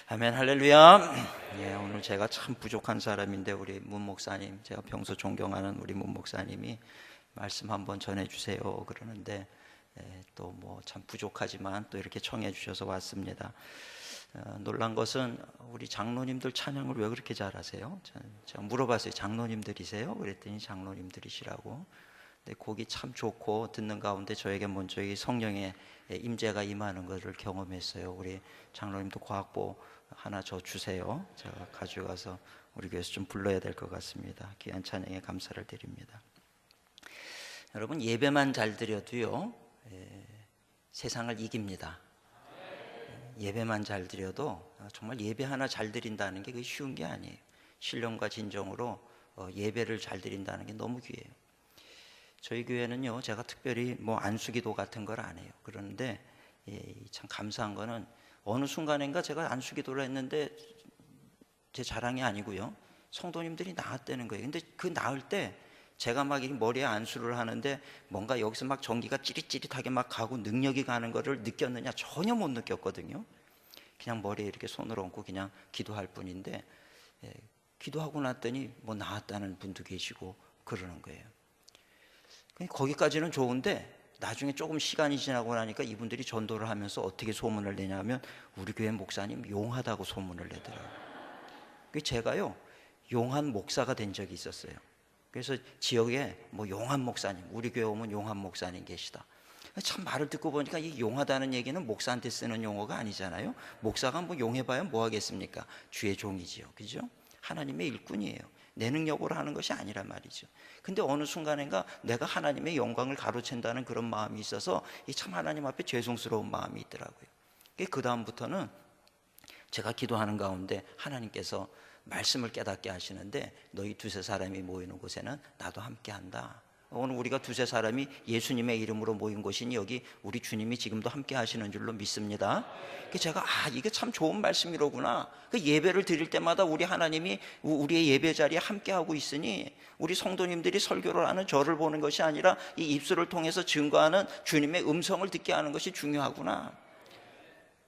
아멘, 할렐루야. 예, 오늘 제가 참 부족한 사람인데 우리 문 목사님, 제가 평소 존경하는 우리 문 목사님이 말씀 한번 전해주세요 그러는데 또 뭐 참 부족하지만 또 이렇게 청해 주셔서 왔습니다. 놀란 것은 우리 장로님들 찬양을 왜 그렇게 잘하세요? 제가 물어봤어요. 장로님들이세요? 그랬더니 장로님들이시라고. 근데 곡이 참 좋고 듣는 가운데 저에게 먼저 이 성령의 임재가 임하는 것을 경험했어요. 우리 장로님도 과학보 하나 저 주세요. 제가 가져가서 우리 교회에서 좀 불러야 될 것 같습니다. 귀한 찬양에 감사를 드립니다. 여러분, 예배만 잘 드려도요 세상을 이깁니다. 예배만 잘 드려도 정말 예배 하나 잘 드린다는 게 그게 쉬운 게 아니에요. 신령과 진정으로 예배를 잘 드린다는 게 너무 귀해요. 저희 교회는요, 제가 특별히 뭐 안수기도 같은 걸 안 해요. 그런데 참 감사한 거는 어느 순간인가 제가 안수기도를 했는데 제 자랑이 아니고요, 성도님들이 나았다는 거예요. 근데 그 나을 때 제가 막 머리에 안수를 하는데 뭔가 여기서 막 전기가 찌릿찌릿하게 막 가고 능력이 가는 거를 느꼈느냐? 전혀 못 느꼈거든요. 그냥 머리에 이렇게 손을 얹고 그냥 기도할 뿐인데 기도하고 났더니 뭐 나았다는 분도 계시고 그러는 거예요. 거기까지는 좋은데 나중에 조금 시간이 지나고 나니까 이분들이 전도를 하면서 어떻게 소문을 내냐면 우리 교회 목사님 용하다고 소문을 내더라고요. 제가요 용한 목사가 된 적이 있었어요. 그래서 지역에 뭐 용한 목사님, 우리 교회 오면 용한 목사님 계시다. 참 말을 듣고 보니까 이 용하다는 얘기는 목사한테 쓰는 용어가 아니잖아요. 목사가 뭐 용해봐야 뭐 하겠습니까? 주의 종이지요, 그죠? 하나님의 일꾼이에요. 내 능력으로 하는 것이 아니란 말이죠. 근데 어느 순간인가 내가 하나님의 영광을 가로챈다는 그런 마음이 있어서 참 하나님 앞에 죄송스러운 마음이 있더라고요. 그 다음부터는 제가 기도하는 가운데 하나님께서 말씀을 깨닫게 하시는데 너희 두세 사람이 모이는 곳에는 나도 함께 한다. 오늘 우리가 두세 사람이 예수님의 이름으로 모인 곳이니 여기 우리 주님이 지금도 함께 하시는 줄로 믿습니다. 제가 이게 참 좋은 말씀이로구나. 예배를 드릴 때마다 우리 하나님이 우리의 예배 자리에 함께 하고 있으니 우리 성도님들이 설교를 하는 저를 보는 것이 아니라 이 입술을 통해서 증거하는 주님의 음성을 듣게 하는 것이 중요하구나.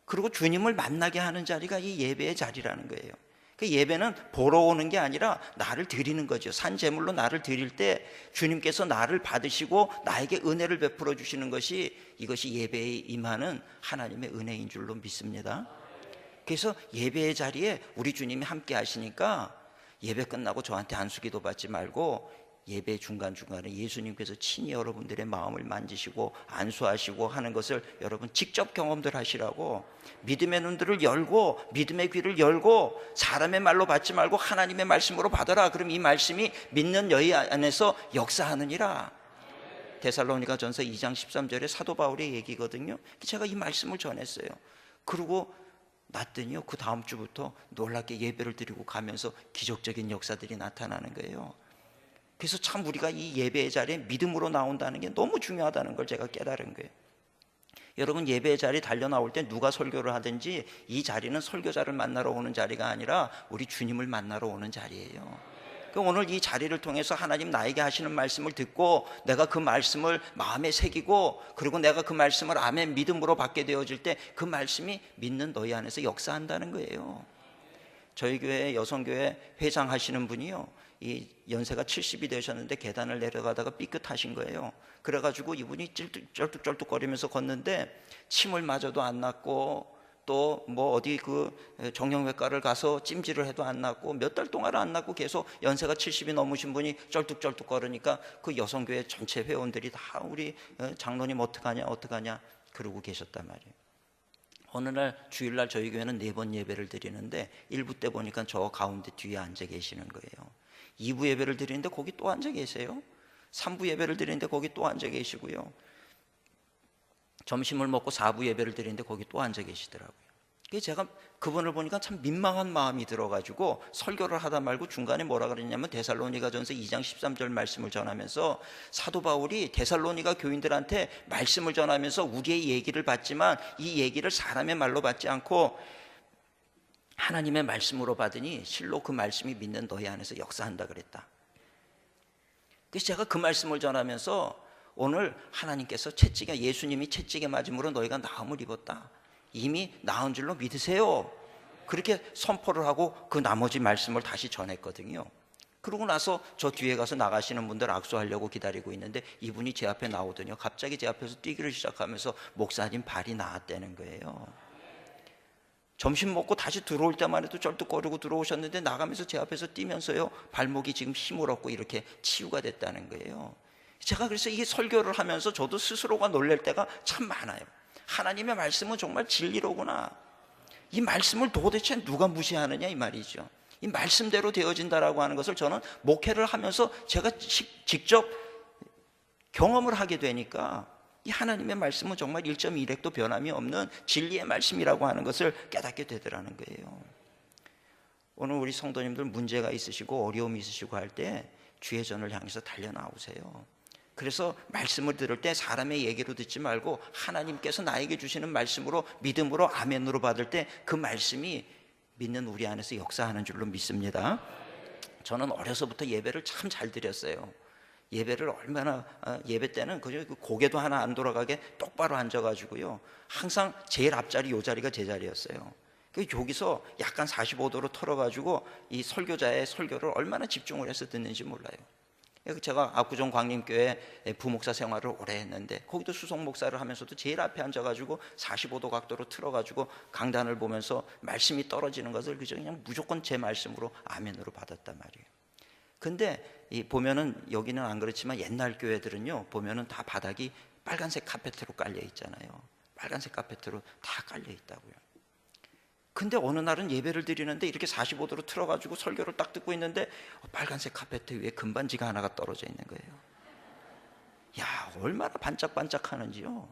그리고 주님을 만나게 하는 자리가 이 예배의 자리라는 거예요. 그 예배는 보러 오는 게 아니라 나를 드리는 거죠. 산제물로 나를 드릴 때 주님께서 나를 받으시고 나에게 은혜를 베풀어 주시는 것이 이것이 예배에 임하는 하나님의 은혜인 줄로 믿습니다. 그래서 예배의 자리에 우리 주님이 함께 하시니까 예배 끝나고 저한테 안수기도 받지 말고 예배 중간중간에 예수님께서 친히 여러분들의 마음을 만지시고 안수하시고 하는 것을 여러분 직접 경험들 하시라고, 믿음의 눈들을 열고 믿음의 귀를 열고 사람의 말로 받지 말고 하나님의 말씀으로 받아라. 그럼 이 말씀이 믿는 너희 안에서 역사하느니라. 데살로니가전서 2장 13절에 사도 바울의 얘기거든요. 제가 이 말씀을 전했어요. 그리고 났더니요, 그 다음 주부터 놀랍게 예배를 드리고 가면서 기적적인 역사들이 나타나는 거예요. 그래서 참 우리가 이 예배의 자리에 믿음으로 나온다는 게 너무 중요하다는 걸 제가 깨달은 거예요. 여러분, 예배의 자리에 달려 나올 때 누가 설교를 하든지 이 자리는 설교자를 만나러 오는 자리가 아니라 우리 주님을 만나러 오는 자리예요. 오늘 이 자리를 통해서 하나님 나에게 하시는 말씀을 듣고 내가 그 말씀을 마음에 새기고 그리고 내가 그 말씀을 아멘 믿음으로 받게 되어질 때 그 말씀이 믿는 너희 안에서 역사한다는 거예요. 저희 교회 여성교회 회장 하시는 분이요, 이 연세가 70이 되셨는데 계단을 내려가다가 삐끗하신 거예요. 그래가지고 이분이 쩔뚝쩔뚝거리면서 걷는데 침을 맞아도 안 났고 또 뭐 어디 그 정형외과를 가서 찜질을 해도 안 났고 몇 달 동안 안 났고 계속 연세가 70이 넘으신 분이 쩔뚝쩔뚝 거리니까 그 여성교회 전체 회원들이 다 우리 장로님 어떡하냐 그러고 계셨단 말이에요. 어느 날 주일날 저희 교회는 4번 예배를 드리는데 1부 때 보니까 저 가운데 뒤에 앉아 계시는 거예요. 2부 예배를 드리는데 거기 또 앉아 계세요. 3부 예배를 드리는데 거기 또 앉아 계시고요. 점심을 먹고 4부 예배를 드리는데 거기 또 앉아 계시더라고요. 제가 그분을 보니까 참 민망한 마음이 들어가지고 설교를 하다 말고 중간에 뭐라 그랬냐면 데살로니가전서 2장 13절 말씀을 전하면서 사도 바울이 데살로니가 교인들한테 말씀을 전하면서 우리의 얘기를 받지만 이 얘기를 사람의 말로 받지 않고 하나님의 말씀으로 받으니 실로 그 말씀이 믿는 너희 안에서 역사한다 그랬다. 그래서 제가 그 말씀을 전하면서 오늘 하나님께서 채찍에, 예수님이 채찍에 맞음으로 너희가 나음을 입었다, 이미 나은 줄로 믿으세요. 그렇게 선포를 하고 그 나머지 말씀을 다시 전했거든요. 그러고 나서 저 뒤에 가서 나가시는 분들 악수하려고 기다리고 있는데 이분이 제 앞에 나오더니 갑자기 제 앞에서 뛰기를 시작하면서 목사님 발이 나았다는 거예요. 점심 먹고 다시 들어올 때만 해도 쩔뚝거리고 들어오셨는데 나가면서 제 앞에서 뛰면서요 발목이 지금 힘을 얻고 이렇게 치유가 됐다는 거예요. 제가 그래서 이 설교를 하면서 저도 스스로가 놀랄 때가 참 많아요. 하나님의 말씀은 정말 진리로구나. 이 말씀을 도대체 누가 무시하느냐 이 말이죠. 이 말씀대로 되어진다라고 하는 것을 저는 목회를 하면서 제가 직접 경험을 하게 되니까 이 하나님의 말씀은 정말 1.1핵도 변함이 없는 진리의 말씀이라고 하는 것을 깨닫게 되더라는 거예요. 오늘 우리 성도님들 문제가 있으시고 어려움이 있으시고 할 때 주의 전을 향해서 달려나오세요. 그래서 말씀을 들을 때 사람의 얘기로 듣지 말고 하나님께서 나에게 주시는 말씀으로 믿음으로 아멘으로 받을 때 그 말씀이 믿는 우리 안에서 역사하는 줄로 믿습니다. 저는 어려서부터 예배를 참 잘 드렸어요. 예배를 얼마나 예배 때는 그 고개도 하나 안 돌아가게 똑바로 앉아가지고요 항상 제일 앞자리 요 자리가 제 자리였어요. 여기서 약간 45도로 털어가지고 이 설교자의 설교를 얼마나 집중을 해서 듣는지 몰라요. 제가 압구정 광림교회 부목사 생활을 오래 했는데 거기도 수석 목사를 하면서도 제일 앞에 앉아가지고 45도 각도로 틀어가지고 강단을 보면서 말씀이 떨어지는 것을 그냥 무조건 제 말씀으로 아멘으로 받았단 말이에요. 근데 보면은 여기는 안 그렇지만 옛날 교회들은요 보면은 다 바닥이 빨간색 카페트로 깔려 있잖아요. 빨간색 카페트로 다 깔려 있다고요. 근데 어느 날은 예배를 드리는데 이렇게 45도로 틀어가지고 설교를 딱 듣고 있는데 빨간색 카페트 위에 금반지가 하나가 떨어져 있는 거예요. 야, 얼마나 반짝반짝 하는지요.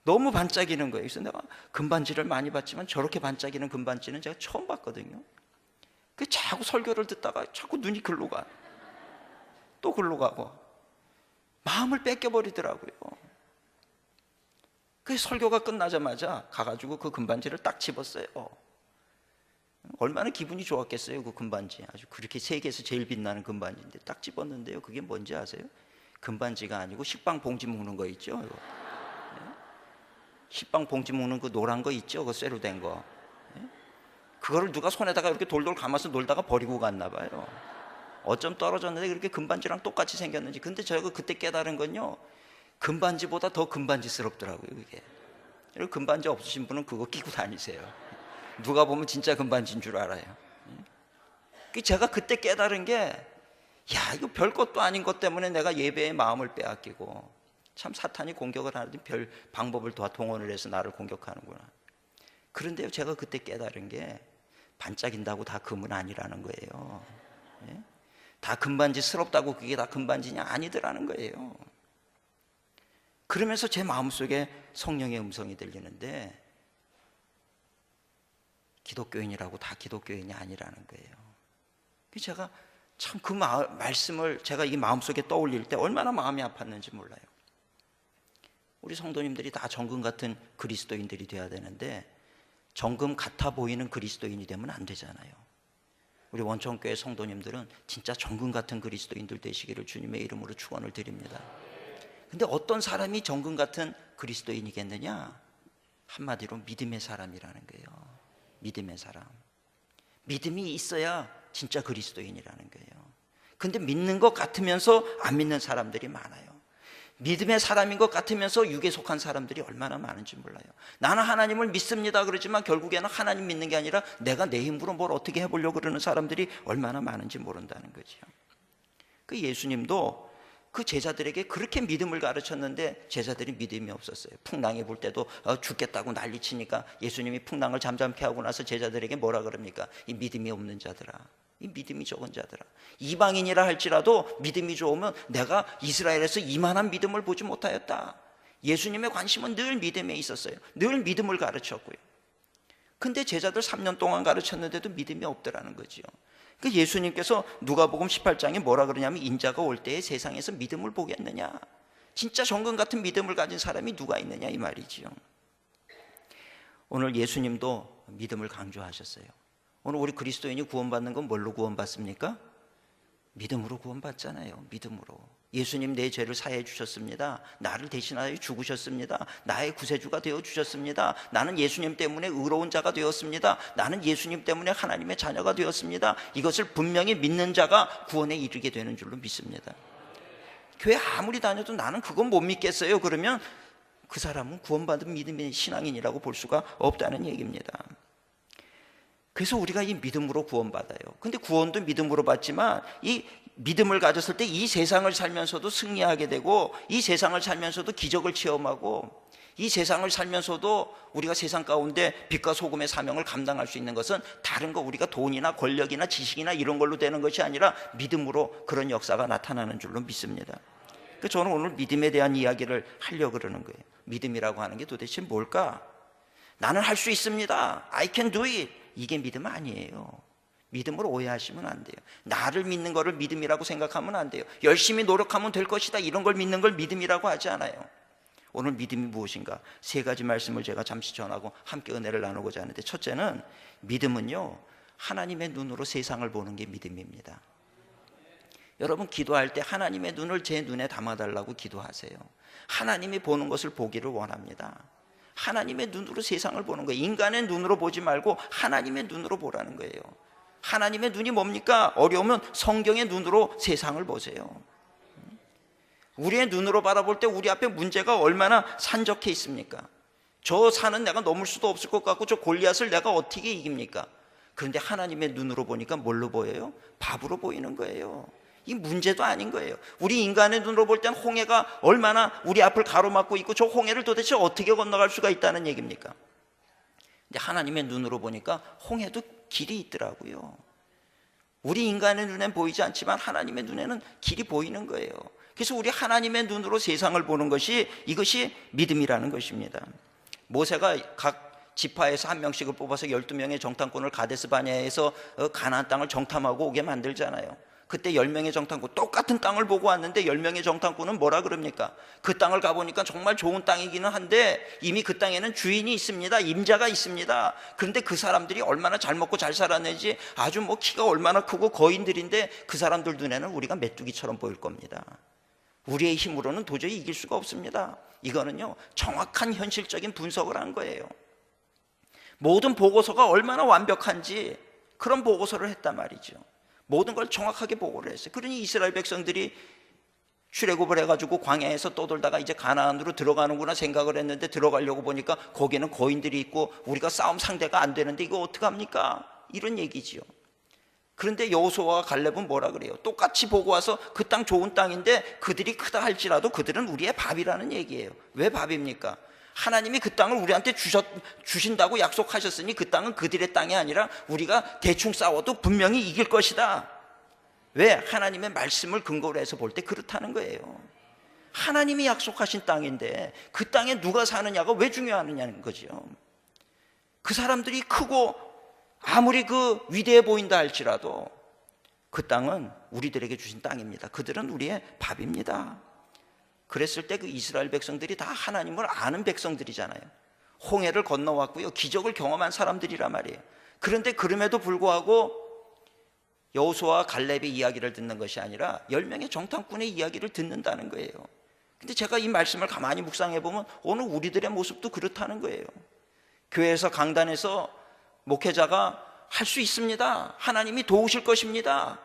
너무 반짝이는 거예요. 그래서 내가 금반지를 많이 봤지만 저렇게 반짝이는 금반지는 제가 처음 봤거든요. 그 자꾸 설교를 듣다가 자꾸 눈이 글로 가. 또 글로 가고 마음을 뺏겨버리더라고요. 그 설교가 끝나자마자 가가지고 그 금반지를 딱 집었어요. 얼마나 기분이 좋았겠어요. 그 금반지 아주 그렇게 세계에서 제일 빛나는 금반지인데 딱 집었는데요. 그게 뭔지 아세요? 금반지가 아니고 식빵 봉지 묶는 거 있죠. 네? 식빵 봉지 묶는 그 노란 거 있죠. 그 쇠로 된 거. 네? 그거를 누가 손에다가 이렇게 돌돌 감아서 놀다가 버리고 갔나 봐요. 어쩜 떨어졌는데 그렇게 금반지랑 똑같이 생겼는지. 근데 제가 그때 깨달은 건요 금반지보다 더 금반지스럽더라고요. 그게. 금반지 없으신 분은 그거 끼고 다니세요. 누가 보면 진짜 금반지인 줄 알아요. 제가 그때 깨달은 게 야, 이거 별것도 아닌 것 때문에 내가 예배의 마음을 빼앗기고 참 사탄이 공격을 하는 별 방법을 다 동원을 해서 나를 공격하는구나. 그런데요 제가 그때 깨달은 게 반짝인다고 다 금은 아니라는 거예요. 다 금반지스럽다고 그게 다 금반지냐? 아니더라는 거예요. 그러면서 제 마음속에 성령의 음성이 들리는데 기독교인이라고 다 기독교인이 아니라는 거예요. 제가 참 그 말씀을 제가 이 마음속에 떠올릴 때 얼마나 마음이 아팠는지 몰라요. 우리 성도님들이 다 정금 같은 그리스도인들이 돼야 되는데 정금 같아 보이는 그리스도인이 되면 안 되잖아요. 우리 원천교회 성도님들은 진짜 정금 같은 그리스도인들 되시기를 주님의 이름으로 축원을 드립니다. 근데 어떤 사람이 정금 같은 그리스도인이겠느냐? 한마디로 믿음의 사람이라는 거예요. 믿음의 사람. 믿음이 있어야 진짜 그리스도인이라는 거예요. 근데 믿는 것 같으면서 안 믿는 사람들이 많아요. 믿음의 사람인 것 같으면서 육에 속한 사람들이 얼마나 많은지 몰라요. 나는 하나님을 믿습니다 그러지만 결국에는 하나님 믿는 게 아니라 내가 내 힘으로 뭘 어떻게 해보려고 그러는 사람들이 얼마나 많은지 모른다는 거죠. 그 예수님도 그 제자들에게 그렇게 믿음을 가르쳤는데 제자들이 믿음이 없었어요. 풍랑이 불 때도 죽겠다고 난리치니까 예수님이 풍랑을 잠잠케 하고 나서 제자들에게 뭐라 그럽니까? 이 믿음이 없는 자들아, 이 믿음이 적은 자들아. 이방인이라 할지라도 믿음이 좋으면 내가 이스라엘에서 이만한 믿음을 보지 못하였다. 예수님의 관심은 늘 믿음에 있었어요. 늘 믿음을 가르쳤고요. 근데 제자들 3년 동안 가르쳤는데도 믿음이 없더라는 거죠. 그 예수님께서 누가복음 18장에 뭐라 그러냐면 인자가 올 때에 세상에서 믿음을 보겠느냐, 진짜 정금 같은 믿음을 가진 사람이 누가 있느냐 이 말이지요. 오늘 예수님도 믿음을 강조하셨어요. 오늘 우리 그리스도인이 구원받는 건 뭘로 구원받습니까? 믿음으로 구원받잖아요. 믿음으로. 예수님 내 죄를 사해 주셨습니다. 나를 대신하여 죽으셨습니다. 나의 구세주가 되어 주셨습니다. 나는 예수님 때문에 의로운 자가 되었습니다. 나는 예수님 때문에 하나님의 자녀가 되었습니다. 이것을 분명히 믿는 자가 구원에 이르게 되는 줄로 믿습니다. 교회 아무리 다녀도 나는 그건 못 믿겠어요. 그러면 그 사람은 구원받은 믿음의 신앙인이라고 볼 수가 없다는 얘기입니다. 그래서 우리가 이 믿음으로 구원받아요. 근데 구원도 믿음으로 받지만 이 믿음을 가졌을 때 이 세상을 살면서도 승리하게 되고, 이 세상을 살면서도 기적을 체험하고, 이 세상을 살면서도 우리가 세상 가운데 빛과 소금의 사명을 감당할 수 있는 것은 다른 거 우리가 돈이나 권력이나 지식이나 이런 걸로 되는 것이 아니라 믿음으로 그런 역사가 나타나는 줄로 믿습니다. 그래서 저는 오늘 믿음에 대한 이야기를 하려고 그러는 거예요. 믿음이라고 하는 게 도대체 뭘까? 나는 할 수 있습니다. I can do it. 이게 믿음 아니에요. 믿음으로 오해하시면 안 돼요. 나를 믿는 거를 믿음이라고 생각하면 안 돼요. 열심히 노력하면 될 것이다, 이런 걸 믿는 걸 믿음이라고 하지 않아요. 오늘 믿음이 무엇인가? 세 가지 말씀을 제가 잠시 전하고 함께 은혜를 나누고자 하는데, 첫째는 믿음은요, 하나님의 눈으로 세상을 보는 게 믿음입니다. 여러분 기도할 때 하나님의 눈을 제 눈에 담아달라고 기도하세요. 하나님이 보는 것을 보기를 원합니다. 하나님의 눈으로 세상을 보는 거예요. 인간의 눈으로 보지 말고 하나님의 눈으로 보라는 거예요. 하나님의 눈이 뭡니까? 어려우면 성경의 눈으로 세상을 보세요. 우리의 눈으로 바라볼 때 우리 앞에 문제가 얼마나 산적해 있습니까? 저 산은 내가 넘을 수도 없을 것 같고 저 골리앗을 내가 어떻게 이깁니까? 그런데 하나님의 눈으로 보니까 뭘로 보여요? 밥으로 보이는 거예요. 이 문제도 아닌 거예요. 우리 인간의 눈으로 볼 때는 홍해가 얼마나 우리 앞을 가로막고 있고 저 홍해를 도대체 어떻게 건너갈 수가 있다는 얘기입니까? 근데 하나님의 눈으로 보니까 홍해도 길이 있더라고요. 우리 인간의 눈엔 보이지 않지만 하나님의 눈에는 길이 보이는 거예요. 그래서 우리 하나님의 눈으로 세상을 보는 것이, 이것이 믿음이라는 것입니다. 모세가 각 지파에서 한 명씩을 뽑아서 12명의 정탐꾼을 가데스 바네아에서 가나안 땅을 정탐하고 오게 만들잖아요. 그때 10명의 정탐꾼, 똑같은 땅을 보고 왔는데 10명의 정탐꾼은 뭐라 그럽니까? 그 땅을 가보니까 정말 좋은 땅이기는 한데 이미 그 땅에는 주인이 있습니다. 임자가 있습니다. 그런데 그 사람들이 얼마나 잘 먹고 잘 살았는지, 아주 뭐 키가 얼마나 크고 거인들인데 그 사람들 눈에는 우리가 메뚜기처럼 보일 겁니다. 우리의 힘으로는 도저히 이길 수가 없습니다. 이거는요, 정확한 현실적인 분석을 한 거예요. 모든 보고서가 얼마나 완벽한지 그런 보고서를 했단 말이죠. 모든 걸 정확하게 보고를 했어요. 그러니 이스라엘 백성들이 출애굽을 해가지고 광야에서 떠돌다가 이제 가나안으로 들어가는구나 생각을 했는데, 들어가려고 보니까 거기는 거인들이 있고 우리가 싸움 상대가 안 되는데 이거 어떡합니까? 이런 얘기지요. 그런데 여호수아와 갈렙은 뭐라 그래요? 똑같이 보고 와서 그 땅 좋은 땅인데 그들이 크다 할지라도 그들은 우리의 밥이라는 얘기예요. 왜 밥입니까? 하나님이 그 땅을 우리한테 주신다고 약속하셨으니 그 땅은 그들의 땅이 아니라 우리가 대충 싸워도 분명히 이길 것이다. 왜? 하나님의 말씀을 근거로 해서 볼 때 그렇다는 거예요. 하나님이 약속하신 땅인데 그 땅에 누가 사느냐가 왜 중요하느냐는 거죠. 그 사람들이 크고 아무리 그 위대해 보인다 할지라도 그 땅은 우리들에게 주신 땅입니다. 그들은 우리의 밥입니다. 그랬을 때 그 이스라엘 백성들이 다 하나님을 아는 백성들이잖아요. 홍해를 건너왔고요, 기적을 경험한 사람들이란 말이에요. 그런데 그럼에도 불구하고 여호수아와 갈렙의 이야기를 듣는 것이 아니라 10명의 정탐꾼의 이야기를 듣는다는 거예요. 근데 제가 이 말씀을 가만히 묵상해 보면 오늘 우리들의 모습도 그렇다는 거예요. 교회에서 강단에서 목회자가 할 수 있습니다, 하나님이 도우실 것입니다,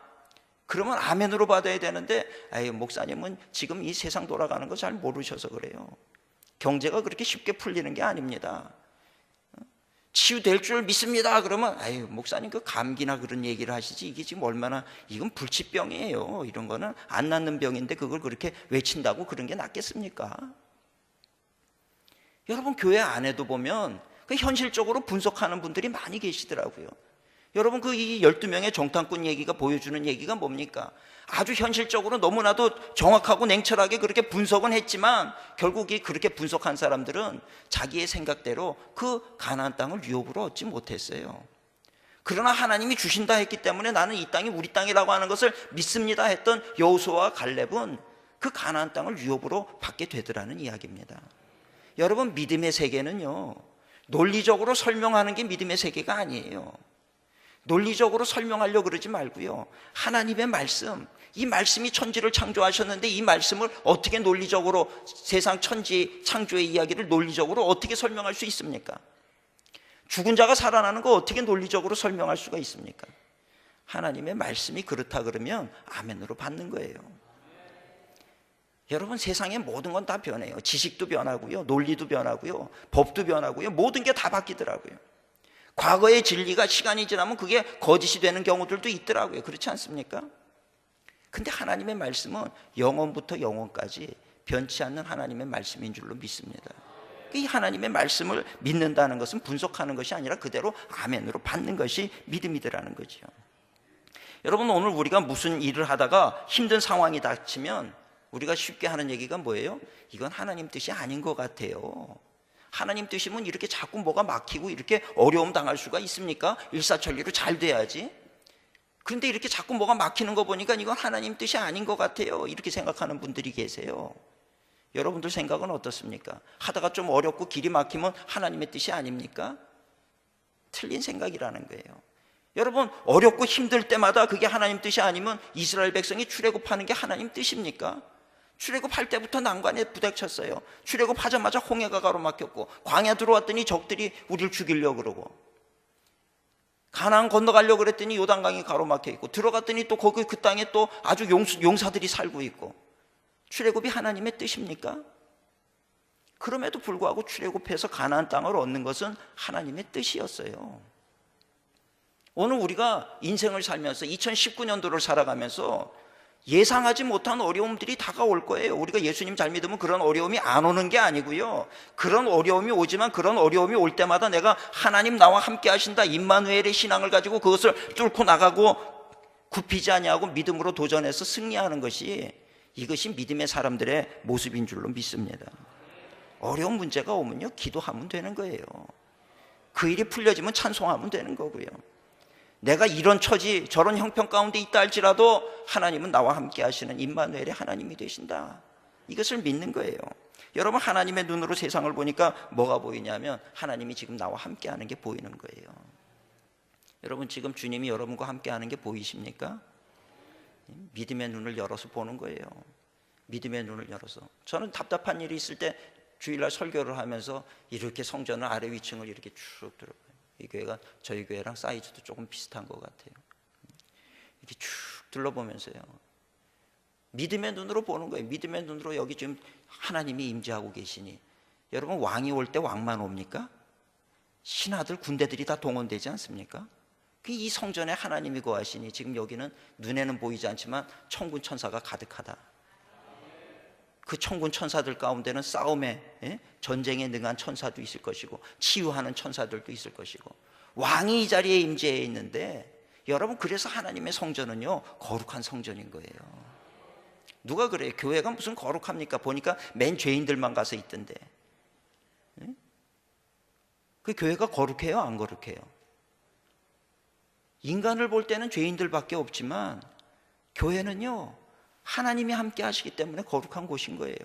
그러면 아멘으로 받아야 되는데, 아유, 목사님은 지금 이 세상 돌아가는 거 잘 모르셔서 그래요. 경제가 그렇게 쉽게 풀리는 게 아닙니다. 치유될 줄 믿습니다. 그러면 아유, 목사님 그 감기나 그런 얘기를 하시지, 이게 지금 얼마나, 이건 불치병이에요. 이런 거는 안 낫는 병인데 그걸 그렇게 외친다고 그런 게 낫겠습니까? 여러분 교회 안에도 보면 그 현실적으로 분석하는 분들이 많이 계시더라고요. 여러분 그 이 12명의 정탐꾼 얘기가 보여주는 얘기가 뭡니까? 아주 현실적으로 너무나도 정확하고 냉철하게 그렇게 분석은 했지만 결국 그렇게 분석한 사람들은 자기의 생각대로 그 가나안 땅을 유업으로 얻지 못했어요. 그러나 하나님이 주신다 했기 때문에 나는 이 땅이 우리 땅이라고 하는 것을 믿습니다 했던 여호수아와 갈렙은 그 가나안 땅을 유업으로 받게 되더라는 이야기입니다. 여러분 믿음의 세계는요, 논리적으로 설명하는 게 믿음의 세계가 아니에요. 논리적으로 설명하려고 그러지 말고요. 하나님의 말씀, 이 말씀이 천지를 창조하셨는데 이 말씀을 어떻게 논리적으로 세상 천지 창조의 이야기를 논리적으로 어떻게 설명할 수 있습니까? 죽은 자가 살아나는 거 어떻게 논리적으로 설명할 수가 있습니까? 하나님의 말씀이 그렇다 그러면 아멘으로 받는 거예요. 여러분, 세상의 모든 건 다 변해요. 지식도 변하고요, 논리도 변하고요, 법도 변하고요, 모든 게 다 바뀌더라고요. 과거의 진리가 시간이 지나면 그게 거짓이 되는 경우들도 있더라고요. 그렇지 않습니까? 근데 하나님의 말씀은 영원부터 영원까지 변치 않는 하나님의 말씀인 줄로 믿습니다. 이 하나님의 말씀을 믿는다는 것은 분석하는 것이 아니라 그대로 아멘으로 받는 것이 믿음이더라는 거죠. 여러분, 오늘 우리가 무슨 일을 하다가 힘든 상황이 닥치면 우리가 쉽게 하는 얘기가 뭐예요? 이건 하나님 뜻이 아닌 것 같아요. 하나님 뜻이면 이렇게 자꾸 뭐가 막히고 이렇게 어려움 당할 수가 있습니까? 일사천리로 잘 돼야지. 그런데 이렇게 자꾸 뭐가 막히는 거 보니까 이건 하나님 뜻이 아닌 것 같아요. 이렇게 생각하는 분들이 계세요. 여러분들 생각은 어떻습니까? 하다가 좀 어렵고 길이 막히면 하나님의 뜻이 아닙니까? 틀린 생각이라는 거예요. 여러분, 어렵고 힘들 때마다 그게 하나님 뜻이 아니면 이스라엘 백성이 출애굽하는 게 하나님 뜻입니까? 출애굽할 때부터 난관에 부닥쳤어요. 출애굽하자마자 홍해가 가로막혔고, 광야 들어왔더니 적들이 우리를 죽이려고 그러고, 가나안 건너가려고 그랬더니 요단강이 가로막혀 있고, 들어갔더니 또 거기 그 땅에 또 아주 용사들이 살고 있고. 출애굽이 하나님의 뜻입니까? 그럼에도 불구하고 출애굽해서 가나안 땅을 얻는 것은 하나님의 뜻이었어요. 오늘 우리가 인생을 살면서 2019년도를 살아가면서 예상하지 못한 어려움들이 다가올 거예요. 우리가 예수님 잘 믿으면 그런 어려움이 안 오는 게 아니고요, 그런 어려움이 오지만 그런 어려움이 올 때마다 내가 하나님 나와 함께 하신다, 임마누엘의 신앙을 가지고 그것을 뚫고 나가고 굽히지 아니하고 믿음으로 도전해서 승리하는 것이, 이것이 믿음의 사람들의 모습인 줄로 믿습니다. 어려운 문제가 오면요, 기도하면 되는 거예요. 그 일이 풀려지면 찬송하면 되는 거고요. 내가 이런 처지 저런 형편 가운데 있다 할지라도 하나님은 나와 함께 하시는 임마누엘의 하나님이 되신다, 이것을 믿는 거예요. 여러분, 하나님의 눈으로 세상을 보니까 뭐가 보이냐면 하나님이 지금 나와 함께 하는 게 보이는 거예요. 여러분, 지금 주님이 여러분과 함께 하는 게 보이십니까? 믿음의 눈을 열어서 보는 거예요. 믿음의 눈을 열어서. 저는 답답한 일이 있을 때 주일날 설교를 하면서 이렇게 성전을 아래 위층을 이렇게 쭉 들어가요. 이 교회가 저희 교회랑 사이즈도 조금 비슷한 것 같아요. 이렇게 쭉 둘러보면서요, 믿음의 눈으로 보는 거예요. 믿음의 눈으로 여기 지금 하나님이 임재하고 계시니, 여러분, 왕이 올 때 왕만 옵니까? 신하들, 군대들이 다 동원되지 않습니까? 이 성전에 하나님이 거하시니 지금 여기는 눈에는 보이지 않지만 천군 천사가 가득하다. 그 천군 천사들 가운데는 싸움에, 전쟁에 능한 천사도 있을 것이고 치유하는 천사들도 있을 것이고, 왕이 이 자리에 임재해 있는데, 여러분, 그래서 하나님의 성전은요, 거룩한 성전인 거예요. 누가 그래요? 교회가 무슨 거룩합니까? 보니까 맨 죄인들만 가서 있던데. 그 교회가 거룩해요, 안 거룩해요? 인간을 볼 때는 죄인들밖에 없지만 교회는요, 하나님이 함께 하시기 때문에 거룩한 곳인 거예요.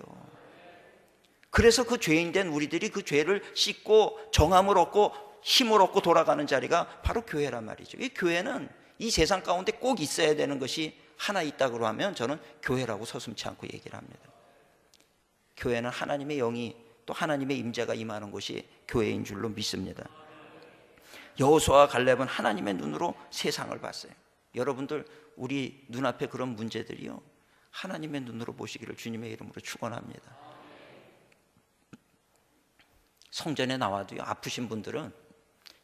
그래서 그 죄인 된 우리들이 그 죄를 씻고 정함을 얻고 힘을 얻고 돌아가는 자리가 바로 교회란 말이죠. 이 교회는 이 세상 가운데 꼭 있어야 되는 것이 하나 있다고 하면 저는 교회라고 서슴지 않고 얘기를 합니다. 교회는 하나님의 영이, 또 하나님의 임재가 임하는 곳이 교회인 줄로 믿습니다. 여호수아와 갈렙은 하나님의 눈으로 세상을 봤어요. 여러분들, 우리 눈앞에 그런 문제들이요, 하나님의 눈으로 보시기를 주님의 이름으로 축원합니다. 성전에 나와도요, 아프신 분들은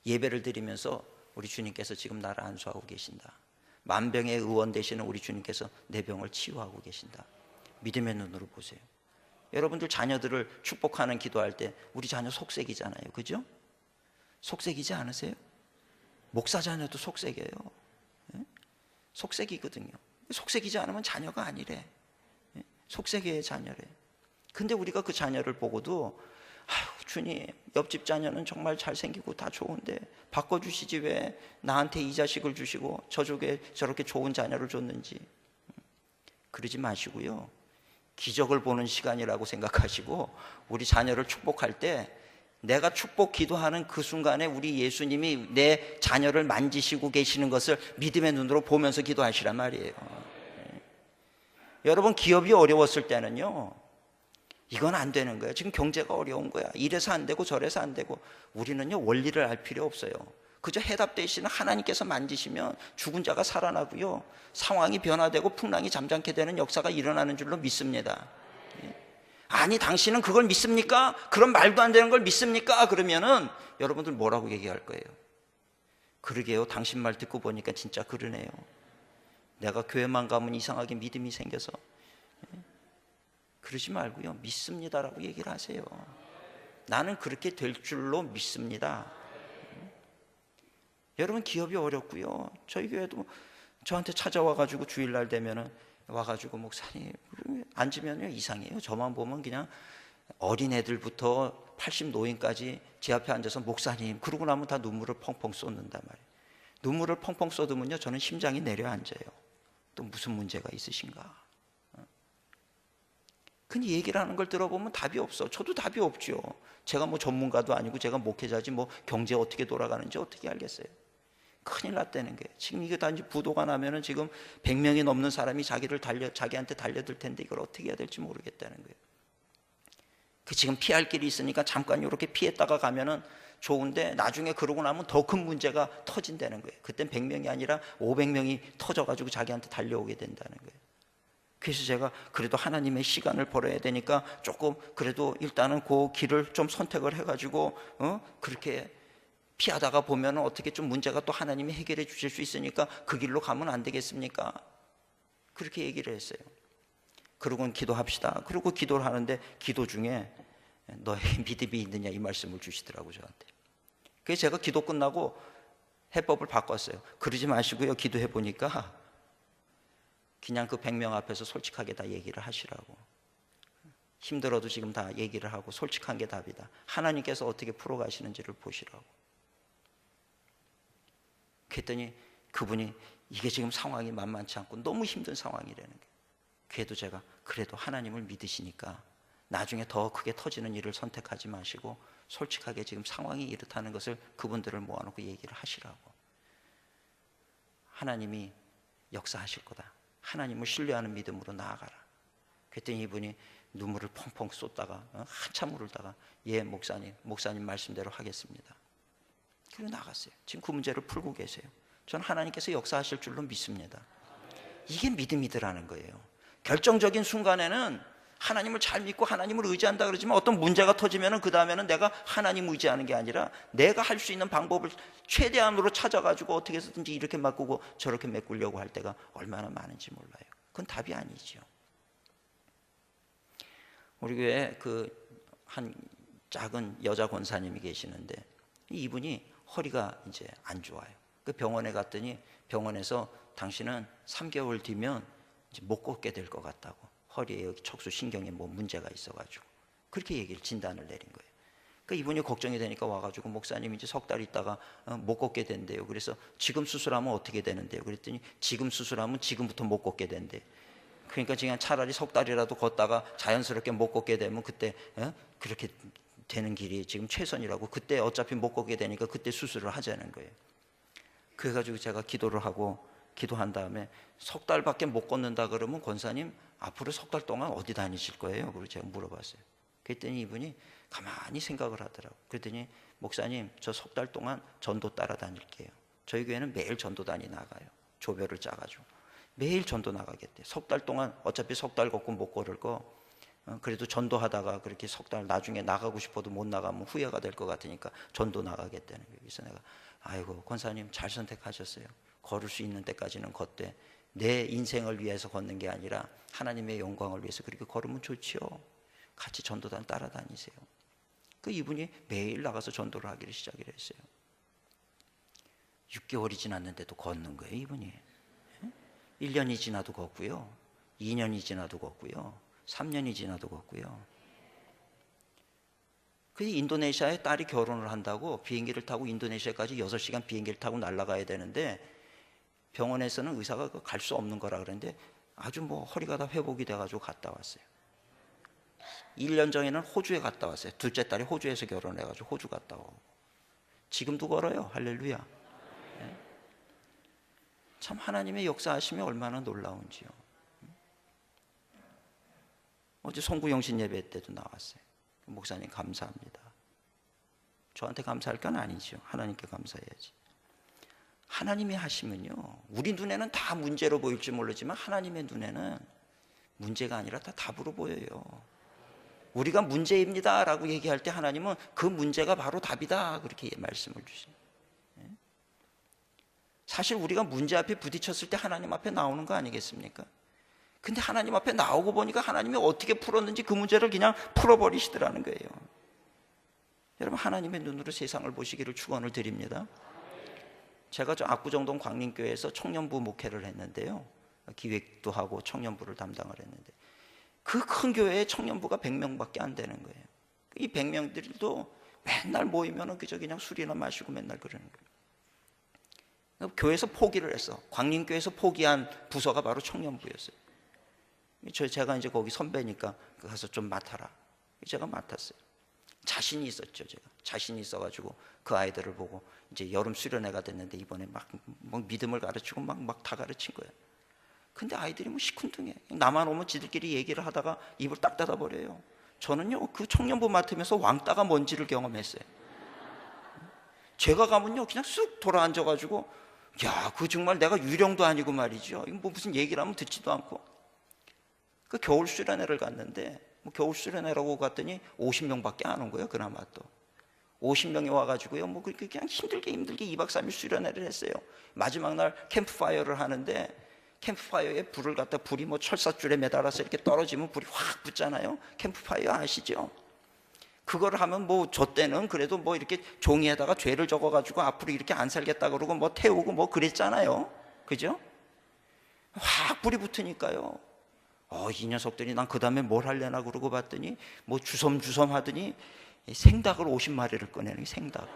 예배를 드리면서 우리 주님께서 지금 나를 안수하고 계신다, 만병의 의원 되시는 우리 주님께서 내 병을 치유하고 계신다, 믿음의 눈으로 보세요. 여러분들 자녀들을 축복하는 기도할 때 우리 자녀 속색이잖아요, 그죠? 속색이지 않으세요? 목사 자녀도 속색이에요. 속색이거든요. 속색이지 않으면 자녀가 아니래. 속색의 자녀래. 근데 우리가 그 자녀를 보고도, 아유, 주님, 옆집 자녀는 정말 잘생기고 다 좋은데 바꿔주시지 왜 나한테 이 자식을 주시고 저쪽에 저렇게 좋은 자녀를 줬는지. 그러지 마시고요, 기적을 보는 시간이라고 생각하시고 우리 자녀를 축복할 때 내가 축복 기도하는 그 순간에 우리 예수님이 내 자녀를 만지시고 계시는 것을 믿음의 눈으로 보면서 기도하시란 말이에요. 여러분, 기업이 어려웠을 때는요, 이건 안 되는 거예요. 지금 경제가 어려운 거야. 이래서 안 되고 저래서 안 되고. 우리는요, 원리를 알 필요 없어요. 그저 해답 대신에 하나님께서 만지시면 죽은 자가 살아나고요, 상황이 변화되고 풍랑이 잠잠케 되는 역사가 일어나는 줄로 믿습니다. 아니, 당신은 그걸 믿습니까? 그런 말도 안 되는 걸 믿습니까? 그러면은 여러분들 뭐라고 얘기할 거예요? 그러게요, 당신 말 듣고 보니까 진짜 그러네요. 내가 교회만 가면 이상하게 믿음이 생겨서. 그러지 말고요, 믿습니다라고 얘기를 하세요. 나는 그렇게 될 줄로 믿습니다. 여러분, 기업이 어렵고요, 저희 교회도 저한테 찾아와가지고 주일날 되면은 와가지고 목사님 앉으면요 이상해요. 저만 보면 그냥 어린애들부터 80 노인까지 제 앞에 앉아서 목사님, 그러고 나면 다 눈물을 펑펑 쏟는단 말이에요. 눈물을 펑펑 쏟으면요 저는 심장이 내려앉아요. 또 무슨 문제가 있으신가? 근데 얘기를 하는 걸 들어보면 답이 없어. 저도 답이 없죠. 제가 뭐 전문가도 아니고 제가 목회자지 뭐 경제 어떻게 돌아가는지 어떻게 알겠어요? 큰일 났다는 거예요. 지금 이게 단지 부도가 나면은 지금 100명이 넘는 사람이 자기한테 달려들 텐데 이걸 어떻게 해야 될지 모르겠다는 거예요. 그 지금 피할 길이 있으니까 잠깐 이렇게 피했다가 가면은 좋은데 나중에 그러고 나면 더 큰 문제가 터진다는 거예요. 그땐 100명이 아니라 500명이 터져가지고 자기한테 달려오게 된다는 거예요. 그래서 제가 그래도 하나님의 시간을 벌어야 되니까 조금 그래도 일단은 그 길을 좀 선택을 해가지고 그렇게 피하다가 보면 어떻게 좀 문제가 또 하나님이 해결해 주실 수 있으니까 그 길로 가면 안 되겠습니까? 그렇게 얘기를 했어요. 그러고는 기도합시다. 그리고 기도를 하는데 기도 중에 너의 믿음이 있느냐 이 말씀을 주시더라고요, 저한테. 그래서 제가 기도 끝나고 해법을 바꿨어요. 그러지 마시고요, 기도해 보니까 그냥 그 100명 앞에서 솔직하게 다 얘기를 하시라고. 힘들어도 지금 다 얘기를 하고 솔직한 게 답이다. 하나님께서 어떻게 풀어가시는지를 보시라고. 그랬더니 그분이 이게 지금 상황이 만만치 않고 너무 힘든 상황이라는 거예요. 그래도 제가 그래도 하나님을 믿으시니까 나중에 더 크게 터지는 일을 선택하지 마시고 솔직하게 지금 상황이 이렇다는 것을 그분들을 모아놓고 얘기를 하시라고. 하나님이 역사하실 거다. 하나님을 신뢰하는 믿음으로 나아가라. 그랬더니 이분이 눈물을 펑펑 쏟다가 한참 울다가 예 목사님 말씀대로 하겠습니다. 그리고 나갔어요. 지금 그 문제를 풀고 계세요. 저는 하나님께서 역사하실 줄로 믿습니다. 이게 믿음이더라는 거예요. 결정적인 순간에는 하나님을 잘 믿고 하나님을 의지한다 그러지만 어떤 문제가 터지면 그 다음에는 내가 하나님 의지하는 게 아니라 내가 할 수 있는 방법을 최대한으로 찾아가지고 어떻게 해서든지 이렇게 바꾸고 저렇게 메꾸려고 할 때가 얼마나 많은지 몰라요. 그건 답이 아니죠. 우리 교회에 한 작은 여자 권사님이 계시는데 이분이 허리가 이제 안 좋아요. 그 병원에 갔더니 병원에서 당신은 3개월 뒤면 이제 못 걷게 될 것 같다고. 허리에 여기 척수 신경에 뭐 문제가 있어가지고 그렇게 진단을 내린 거예요. 그러니까 이분이 걱정이 되니까 와가지고 목사님 이제 석 달 있다가 못 걷게 된대요. 그래서 지금 수술하면 어떻게 되는데요? 그랬더니 지금 수술하면 지금부터 못 걷게 된대. 그러니까 그냥 차라리 석 달이라도 걷다가 자연스럽게 못 걷게 되면 그때 그렇게 되는 길이 지금 최선이라고. 그때 어차피 못 걷게 되니까 그때 수술을 하자는 거예요. 그래가지고 제가 기도한 다음에 석 달밖에 못 걷는다 그러면 권사님 앞으로 석 달 동안 어디 다니실 거예요? 그리고 제가 물어봤어요. 그랬더니 이분이 가만히 생각을 하더라고요. 그랬더니 목사님 저 석 달 동안 전도 따라다닐게요. 저희 교회는 매일 전도단이 나가요. 조별을 짜가지고 매일 전도 나가겠대. 석 달 동안 어차피 석 달 걷고 못 걸을 거 그래도 전도하다가 그렇게 석 달 나중에 나가고 싶어도 못 나가면 후회가 될 것 같으니까 전도 나가겠다는 거예요. 그래서 내가 아이고 권사님 잘 선택하셨어요. 걸을 수 있는 때까지는 걷되 내 인생을 위해서 걷는 게 아니라 하나님의 영광을 위해서 그렇게 걸으면 좋지요. 같이 전도단 따라다니세요. 그 이분이 매일 나가서 전도를 하기를 시작을 했어요. 6개월이 지났는데도 걷는 거예요, 이분이. 1년이 지나도 걷고요. 2년이 지나도 걷고요. 3년이 지나도 걷고요. 그래서 인도네시아에 딸이 결혼을 한다고 비행기를 타고 인도네시아까지 6시간 비행기를 타고 날아가야 되는데 병원에서는 의사가 갈 수 없는 거라 그랬는데 아주 뭐 허리가 다 회복이 돼가지고 갔다 왔어요. 1년 전에는 호주에 갔다 왔어요. 둘째 딸이 호주에서 결혼해가지고 호주 갔다 오고. 지금도 걸어요. 할렐루야. 네. 참 하나님의 역사하심이 얼마나 놀라운지요. 어제 송구영신 예배 때도 나왔어요. 목사님 감사합니다. 저한테 감사할 건 아니죠. 하나님께 감사해야지. 하나님이 하시면요, 우리 눈에는 다 문제로 보일지 모르지만 하나님의 눈에는 문제가 아니라 다 답으로 보여요. 우리가 문제입니다 라고 얘기할 때 하나님은 그 문제가 바로 답이다 그렇게 말씀을 주시죠. 사실 우리가 문제 앞에 부딪혔을 때 하나님 앞에 나오는 거 아니겠습니까? 근데 하나님 앞에 나오고 보니까 하나님이 어떻게 풀었는지 그 문제를 그냥 풀어버리시더라는 거예요. 여러분, 하나님의 눈으로 세상을 보시기를 축원을 드립니다. 제가 저 압구정동 광림교회에서 청년부 목회를 했는데요, 기획도 하고 청년부를 담당을 했는데 그 큰 교회에 청년부가 100명밖에 안 되는 거예요. 이 100명들도 맨날 모이면 그저 그냥 술이나 마시고 맨날 그러는 거예요. 교회에서 포기를 했어. 광림교회에서 포기한 부서가 바로 청년부였어요. 제가 이제 거기 선배니까 가서 좀 맡아라. 제가 맡았어요. 자신이 있었죠. 제가 자신이 있어가지고 그 아이들을 보고 이제 여름 수련회가 됐는데 이번에 막 믿음을 가르치고 막 다 가르친 거예요. 근데 아이들이 뭐 시큰둥해. 나만 오면 지들끼리 얘기를 하다가 입을 딱 닫아버려요. 저는요, 그 청년부 맡으면서 왕따가 뭔지를 경험했어요. 제가 가면요, 그냥 쑥 돌아앉아가지고, 야, 그 정말 내가 유령도 아니고 말이죠. 이거 뭐 무슨 얘기를 하면 듣지도 않고. 그 겨울 수련회를 갔는데, 뭐 겨울 수련회라고 갔더니 50명밖에 안 온 거예요, 그나마 또. 50명이 와가지고요, 뭐 그냥 힘들게 2박 3일 수련회를 했어요. 마지막 날 캠프파이어를 하는데, 캠프파이어에 불을 갖다, 불이 뭐 철사줄에 매달아서 이렇게 떨어지면 불이 확 붙잖아요. 캠프파이어 아시죠? 그걸 하면 뭐 저 때는 그래도 뭐 이렇게 종이에다가 죄를 적어가지고 앞으로 이렇게 안 살겠다 그러고 뭐 태우고 뭐 그랬잖아요. 그죠? 확 불이 붙으니까요, 이 녀석들이 난 그 다음에 뭘 하려나 그러고 봤더니 뭐 주섬주섬 하더니 생닭을 50마리를 꺼내는 생닭.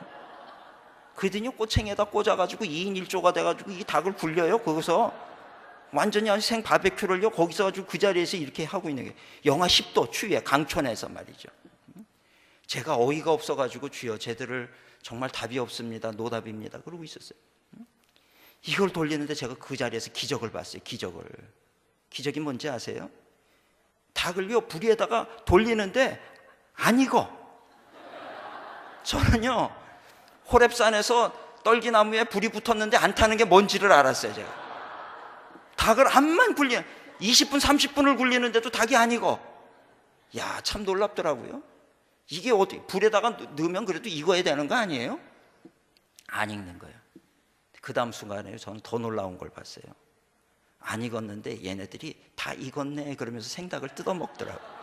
그러더니 꼬챙이에다 꽂아가지고 2인 1조가 돼가지고 이 닭을 굴려요. 거기서 완전히 생 바베큐를요, 거기서 가지고 그 자리에서 이렇게 하고 있는 게 영하 10도 추위에 강촌에서 말이죠. 제가 어이가 없어가지고 주여 쟤들을 정말 답이 없습니다, 노답입니다 그러고 있었어요. 이걸 돌리는데 제가 그 자리에서 기적을 봤어요. 기적이 뭔지 아세요? 닭을요 불에다가 돌리는데 안 익어. 저는요 호렙산에서 떨기나무에 불이 붙었는데 안 타는 게 뭔지를 알았어요. 제가 닭을 암만 20분 30분을 굴리는데도 닭이 안 익어. 야, 참 놀랍더라고요. 이게 어떻게 불에다가 넣으면 그래도 익어야 되는 거 아니에요? 안 익는 거예요. 그 다음 순간에 저는 더 놀라운 걸 봤어요. 안 익었는데 얘네들이 다 익었네 그러면서 생닭을 뜯어먹더라고요.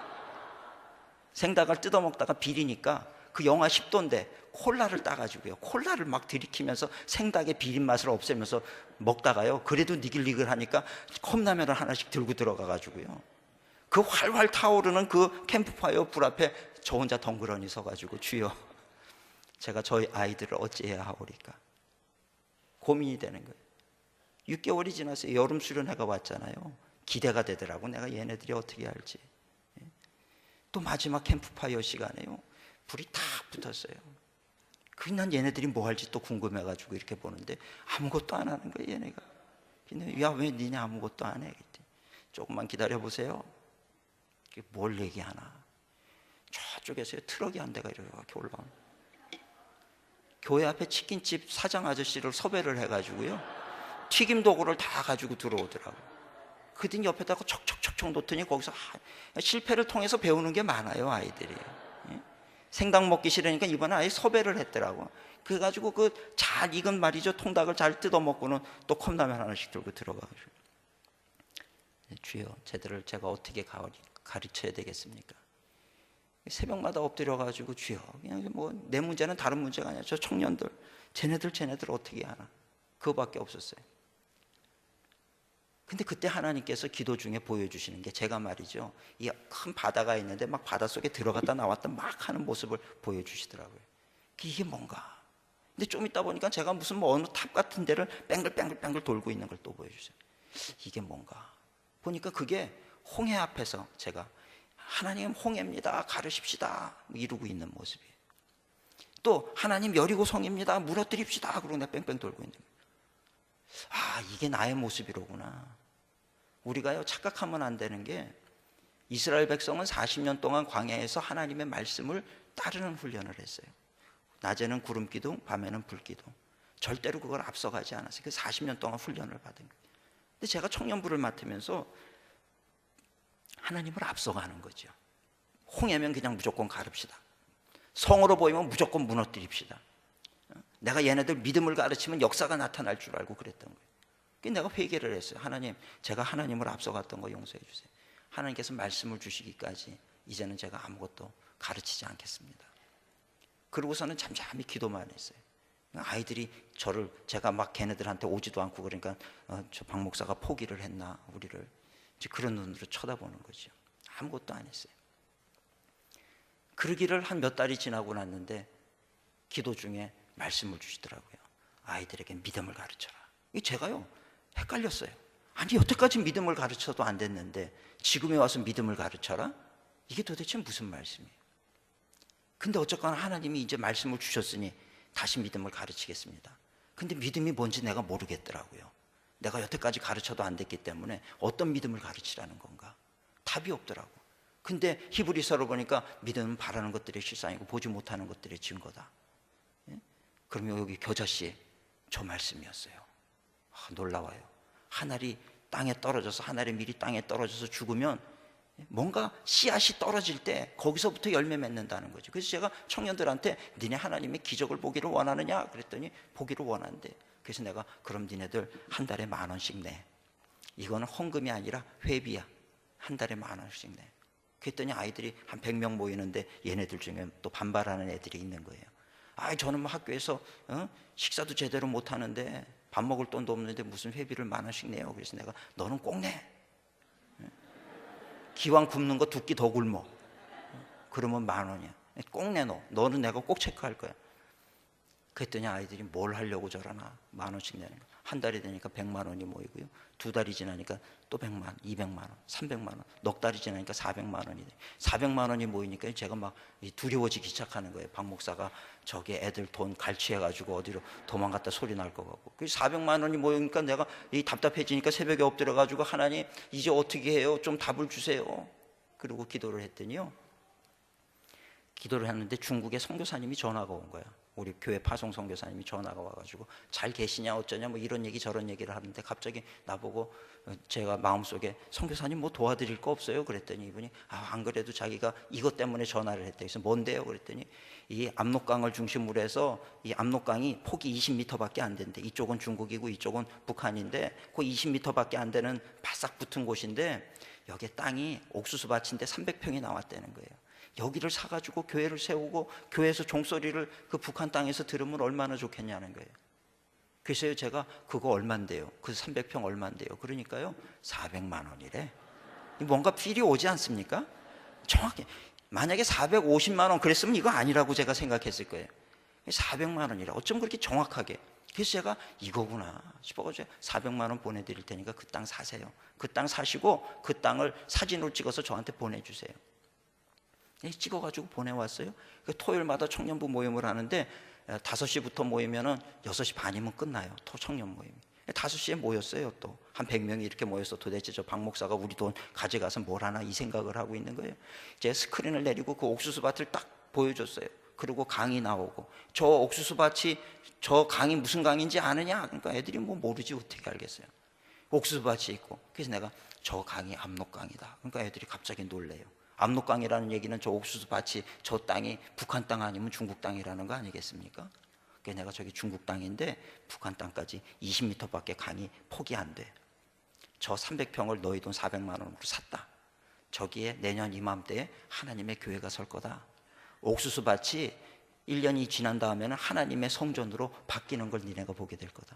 생닭을 뜯어먹다가 비리니까 그 영하 10도인데 콜라를 따가지고요, 콜라를 막 들이키면서 생닭의 비린 맛을 없애면서 먹다가요, 그래도 니글니글하니까 컵라면을 하나씩 들고 들어가가지고요, 그 활활 타오르는 그 캠프파이어 불 앞에 저 혼자 덩그러니 서가지고 주여 제가 저희 아이들을 어찌해야 하오리까 고민이 되는 거예요. 6개월이 지났어요. 여름 수련회가 왔잖아요. 기대가 되더라고. 내가 얘네들이 어떻게 할지. 또 마지막 캠프파이어 시간에요, 불이 탁 붙었어요. 그냥 얘네들이 뭐 할지 또 궁금해가지고 이렇게 보는데 아무것도 안 하는 거예요, 얘네가. 야, 왜 니네 아무것도 안 해? 그랬더니 조금만 기다려보세요. 뭘 얘기하나. 저쪽에서요 트럭이 한 대가 이렇게 올라오는, 교회 앞에 치킨집 사장 아저씨를 섭외를 해가지고요, 튀김 도구를 다 가지고 들어오더라고. 그랬더니 옆에다가 척척척척 놓더니 거기서 실패를 통해서 배우는 게 많아요, 아이들이. 생닭 먹기 싫으니까 이번에 아예 섭외를 했더라고. 그래가지고 그 잘 익은 말이죠, 통닭을 잘 뜯어먹고는 또 컵라면 하나씩 들고 들어가가지고, 주여 쟤들을 제가 어떻게 가르쳐야 되겠습니까? 새벽마다 엎드려가지고 주여, 그냥 뭐 내 문제는 다른 문제가 아니야, 저 청년들 쟤네들 어떻게 하나, 그거밖에 없었어요. 근데 그때 하나님께서 기도 중에 보여주시는 게, 제가 말이죠, 이 큰 바다가 있는데 막 바닷속에 들어갔다 나왔다 막 하는 모습을 보여주시더라고요. 이게 뭔가. 근데 좀 있다 보니까 제가 무슨 뭐 어느 탑 같은 데를 뺑글뺑글 돌고 있는 걸 또 보여주세요. 이게 뭔가. 보니까 그게 홍해 앞에서 제가 하나님 홍해입니다, 가르십시다 이러고 있는 모습이에요. 또 하나님 여리고 성입니다, 무너뜨립시다 그러고 내가 뺑뺑 돌고 있는 거예요. 아, 이게 나의 모습이로구나. 우리가요 착각하면 안 되는 게, 이스라엘 백성은 40년 동안 광야에서 하나님의 말씀을 따르는 훈련을 했어요. 낮에는 구름 기둥, 밤에는 불 기둥. 절대로 그걸 앞서가지 않았어요. 그 40년 동안 훈련을 받은 거예요. 근데 제가 청년부를 맡으면서 하나님을 앞서가는 거죠. 홍해면 그냥 무조건 가릅시다. 성으로 보이면 무조건 무너뜨립시다. 내가 얘네들 믿음을 가르치면 역사가 나타날 줄 알고 그랬던 거예요. 그래서 내가 회개를 했어요. 하나님, 제가 하나님을 앞서갔던 거 용서해 주세요. 하나님께서 말씀을 주시기까지 이제는 제가 아무것도 가르치지 않겠습니다. 그러고서는 잠잠히 기도만 했어요. 아이들이 제가 막 걔네들한테 오지도 않고, 그러니까 저 박 목사가 포기를 했나 우리를, 이제 그런 눈으로 쳐다보는 거죠. 아무것도 안 했어요. 그러기를 한 몇 달이 지나고 났는데 기도 중에 말씀을 주시더라고요. 아이들에게 믿음을 가르쳐라. 제가요 헷갈렸어요. 아니, 여태까지 믿음을 가르쳐도 안 됐는데 지금에 와서 믿음을 가르쳐라? 이게 도대체 무슨 말씀이에요? 근데 어쨌거나 하나님이 이제 말씀을 주셨으니 다시 믿음을 가르치겠습니다. 근데 믿음이 뭔지 내가 모르겠더라고요. 내가 여태까지 가르쳐도 안 됐기 때문에 어떤 믿음을 가르치라는 건가? 답이 없더라고. 근데 히브리서를 보니까 믿음은 바라는 것들의 실상이고 보지 못하는 것들의 증거다. 예? 그러면 여기 겨자씨에 저 말씀이었어요. 놀라워요. 하늘이 땅에 떨어져서, 하늘의 밀이 땅에 떨어져서 죽으면 뭔가 씨앗이 떨어질 때 거기서부터 열매 맺는다는 거죠. 그래서 제가 청년들한테 니네 하나님의 기적을 보기를 원하느냐 그랬더니 보기를 원한대. 그래서 내가 그럼 니네들 한 달에 10,000원씩 내. 이거는 헌금이 아니라 회비야. 한 달에 10,000원씩 내. 그랬더니 아이들이 한 100명 모이는데 얘네들 중에 또 반발하는 애들이 있는 거예요. 아, 저는 뭐 학교에서 식사도 제대로 못 하는데 밥 먹을 돈도 없는데 무슨 회비를 10,000원씩 내요. 그래서 내가 너는 꼭 내. 기왕 굶는 거 2끼 더 굶어. 그러면 10,000원이야. 꼭 내놓어. 너는 내가 꼭 체크할 거야. 그랬더니 아이들이 뭘 하려고 저러나 10,000원씩 내는 거야. 한 달이 되니까 100만 원이 모이고요. 2달이 지나니까 또 100만 원, 200만 원, 300만 원, 넉 달이 지나니까 400만 원이 돼. 400만 원이 모이니까 제가 막 두려워지기 시작하는 거예요. 박 목사가 저기 애들 돈 갈취해가지고 어디로 도망갔다 소리 날 것 같고. 그 400만 원이 모이니까 내가 답답해지니까 새벽에 엎드려가지고 하나님 이제 어떻게 해요? 좀 답을 주세요. 그리고 기도를 했더니요. 기도를 했는데 중국의 선교사님이 전화가 온 거야. 우리 교회 파송 선교사님이 전화가 와가지고 잘 계시냐 어쩌냐 뭐 이런 얘기 저런 얘기를 하는데 갑자기 나보고 제가 마음속에 선교사님 뭐 도와드릴 거 없어요? 그랬더니 이분이 안 그래도 자기가 이것 때문에 전화를 했대. 그래서 뭔데요? 그랬더니 이 압록강을 중심으로 해서 이 압록강이 폭이 20m밖에 안 된대. 이쪽은 중국이고 이쪽은 북한인데 그 20m밖에 안 되는 바싹 붙은 곳인데 여기에 땅이 옥수수 밭인데 300평이 나왔다는 거예요. 여기를 사가지고 교회를 세우고 교회에서 종소리를 그 북한 땅에서 들으면 얼마나 좋겠냐는 거예요. 그래서 제가 그거 얼만데요? 그 300평 얼만데요? 그러니까요 400만 원이래. 뭔가 필이 오지 않습니까? 정확히 만약에 450만 원 그랬으면 이거 아니라고 제가 생각했을 거예요. 400만 원이라 어쩜 그렇게 정확하게. 그래서 제가 이거구나 싶어가지고 400만 원 보내드릴 테니까 그 땅 사세요. 그 땅 사시고 그 땅을 사진으로 찍어서 저한테 보내주세요. 찍어가지고 보내왔어요. 토요일마다 청년부 모임을 하는데 5시부터 모이면은 6시 반이면 끝나요. 청년 모임이. 5시에 모였어요. 또 한 100명이 이렇게 모여서 도대체 저 박 목사가 우리 돈 가져가서 뭘 하나 이 생각을 하고 있는 거예요. 제가 스크린을 내리고 그 옥수수 밭을 딱 보여줬어요. 그리고 강이 나오고 저 옥수수 밭이 저 강이 무슨 강인지 아느냐? 그러니까 애들이 뭐 모르지 어떻게 알겠어요. 옥수수 밭이 있고 그래서 내가 저 강이 압록강이다. 그러니까 애들이 갑자기 놀래요. 압록강이라는 얘기는 저 옥수수 밭이 저 땅이 북한 땅 아니면 중국 땅이라는 거 아니겠습니까? 그러니까 내가 저기 중국 땅인데 북한 땅까지 20m밖에 강이 폭이 안 돼. 저 300평을 너희 돈 400만 원으로 샀다. 저기에 내년 이맘때에 하나님의 교회가 설 거다. 옥수수 밭이 1년이 지난 다음에는 하나님의 성전으로 바뀌는 걸 니네가 보게 될 거다.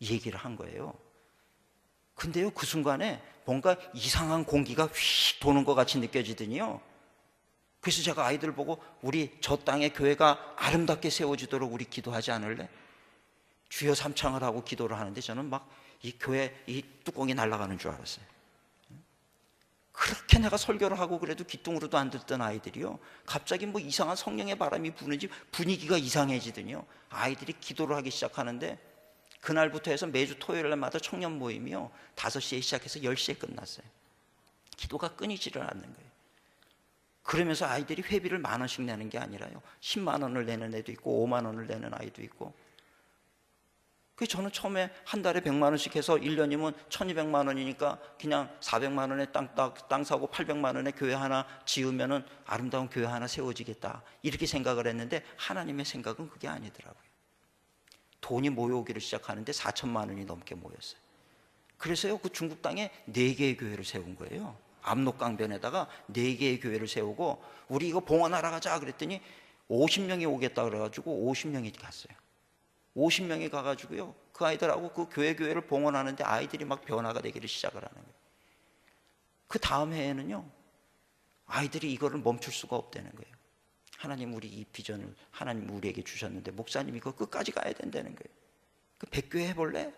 이 얘기를 한 거예요. 근데요 그 순간에 뭔가 이상한 공기가 휙 도는 것 같이 느껴지더니요. 그래서 제가 아이들 보고 우리 저 땅의 교회가 아름답게 세워지도록 우리 기도하지 않을래? 주여 삼창을 하고 기도를 하는데 저는 막 이 교회 이 뚜껑이 날아가는 줄 알았어요. 그렇게 내가 설교를 하고 그래도 귀뚱으로도 안 듣던 아이들이요, 갑자기 뭐 이상한 성령의 바람이 부는지 분위기가 이상해지더니요, 아이들이 기도를 하기 시작하는데, 그날부터 해서 매주 토요일날마다 청년 모임이요 5시에 시작해서 10시에 끝났어요. 기도가 끊이지를 않는 거예요. 그러면서 아이들이 회비를 10,000원씩 내는 게 아니라요 10만 원을 내는 애도 있고 5만 원을 내는 아이도 있고. 그 저는 처음에 한 달에 100만 원씩 해서 1년이면 1200만 원이니까 그냥 400만 원에 땅 사고 800만 원에 교회 하나 지으면은 아름다운 교회 하나 세워지겠다, 이렇게 생각을 했는데 하나님의 생각은 그게 아니더라고요. 돈이 모여오기를 시작하는데 4천만 원이 넘게 모였어요. 그래서요 그 중국 땅에 4개의 교회를 세운 거예요. 압록강변에다가 4개의 교회를 세우고, 우리 이거 봉헌하러 가자 그랬더니 50명이 오겠다 그래가지고 50명이 갔어요. 50명이 가가지고요 그 아이들하고 그 교회를 봉헌하는데 아이들이 막 변화가 되기를 시작을 하는 거예요. 그 다음 해에는요 아이들이 이거를 멈출 수가 없다는 거예요. 하나님, 우리 이 비전을 하나님 우리에게 주셨는데 목사님 이거 끝까지 가야 된다는 거예요. 그 100교회 해볼래?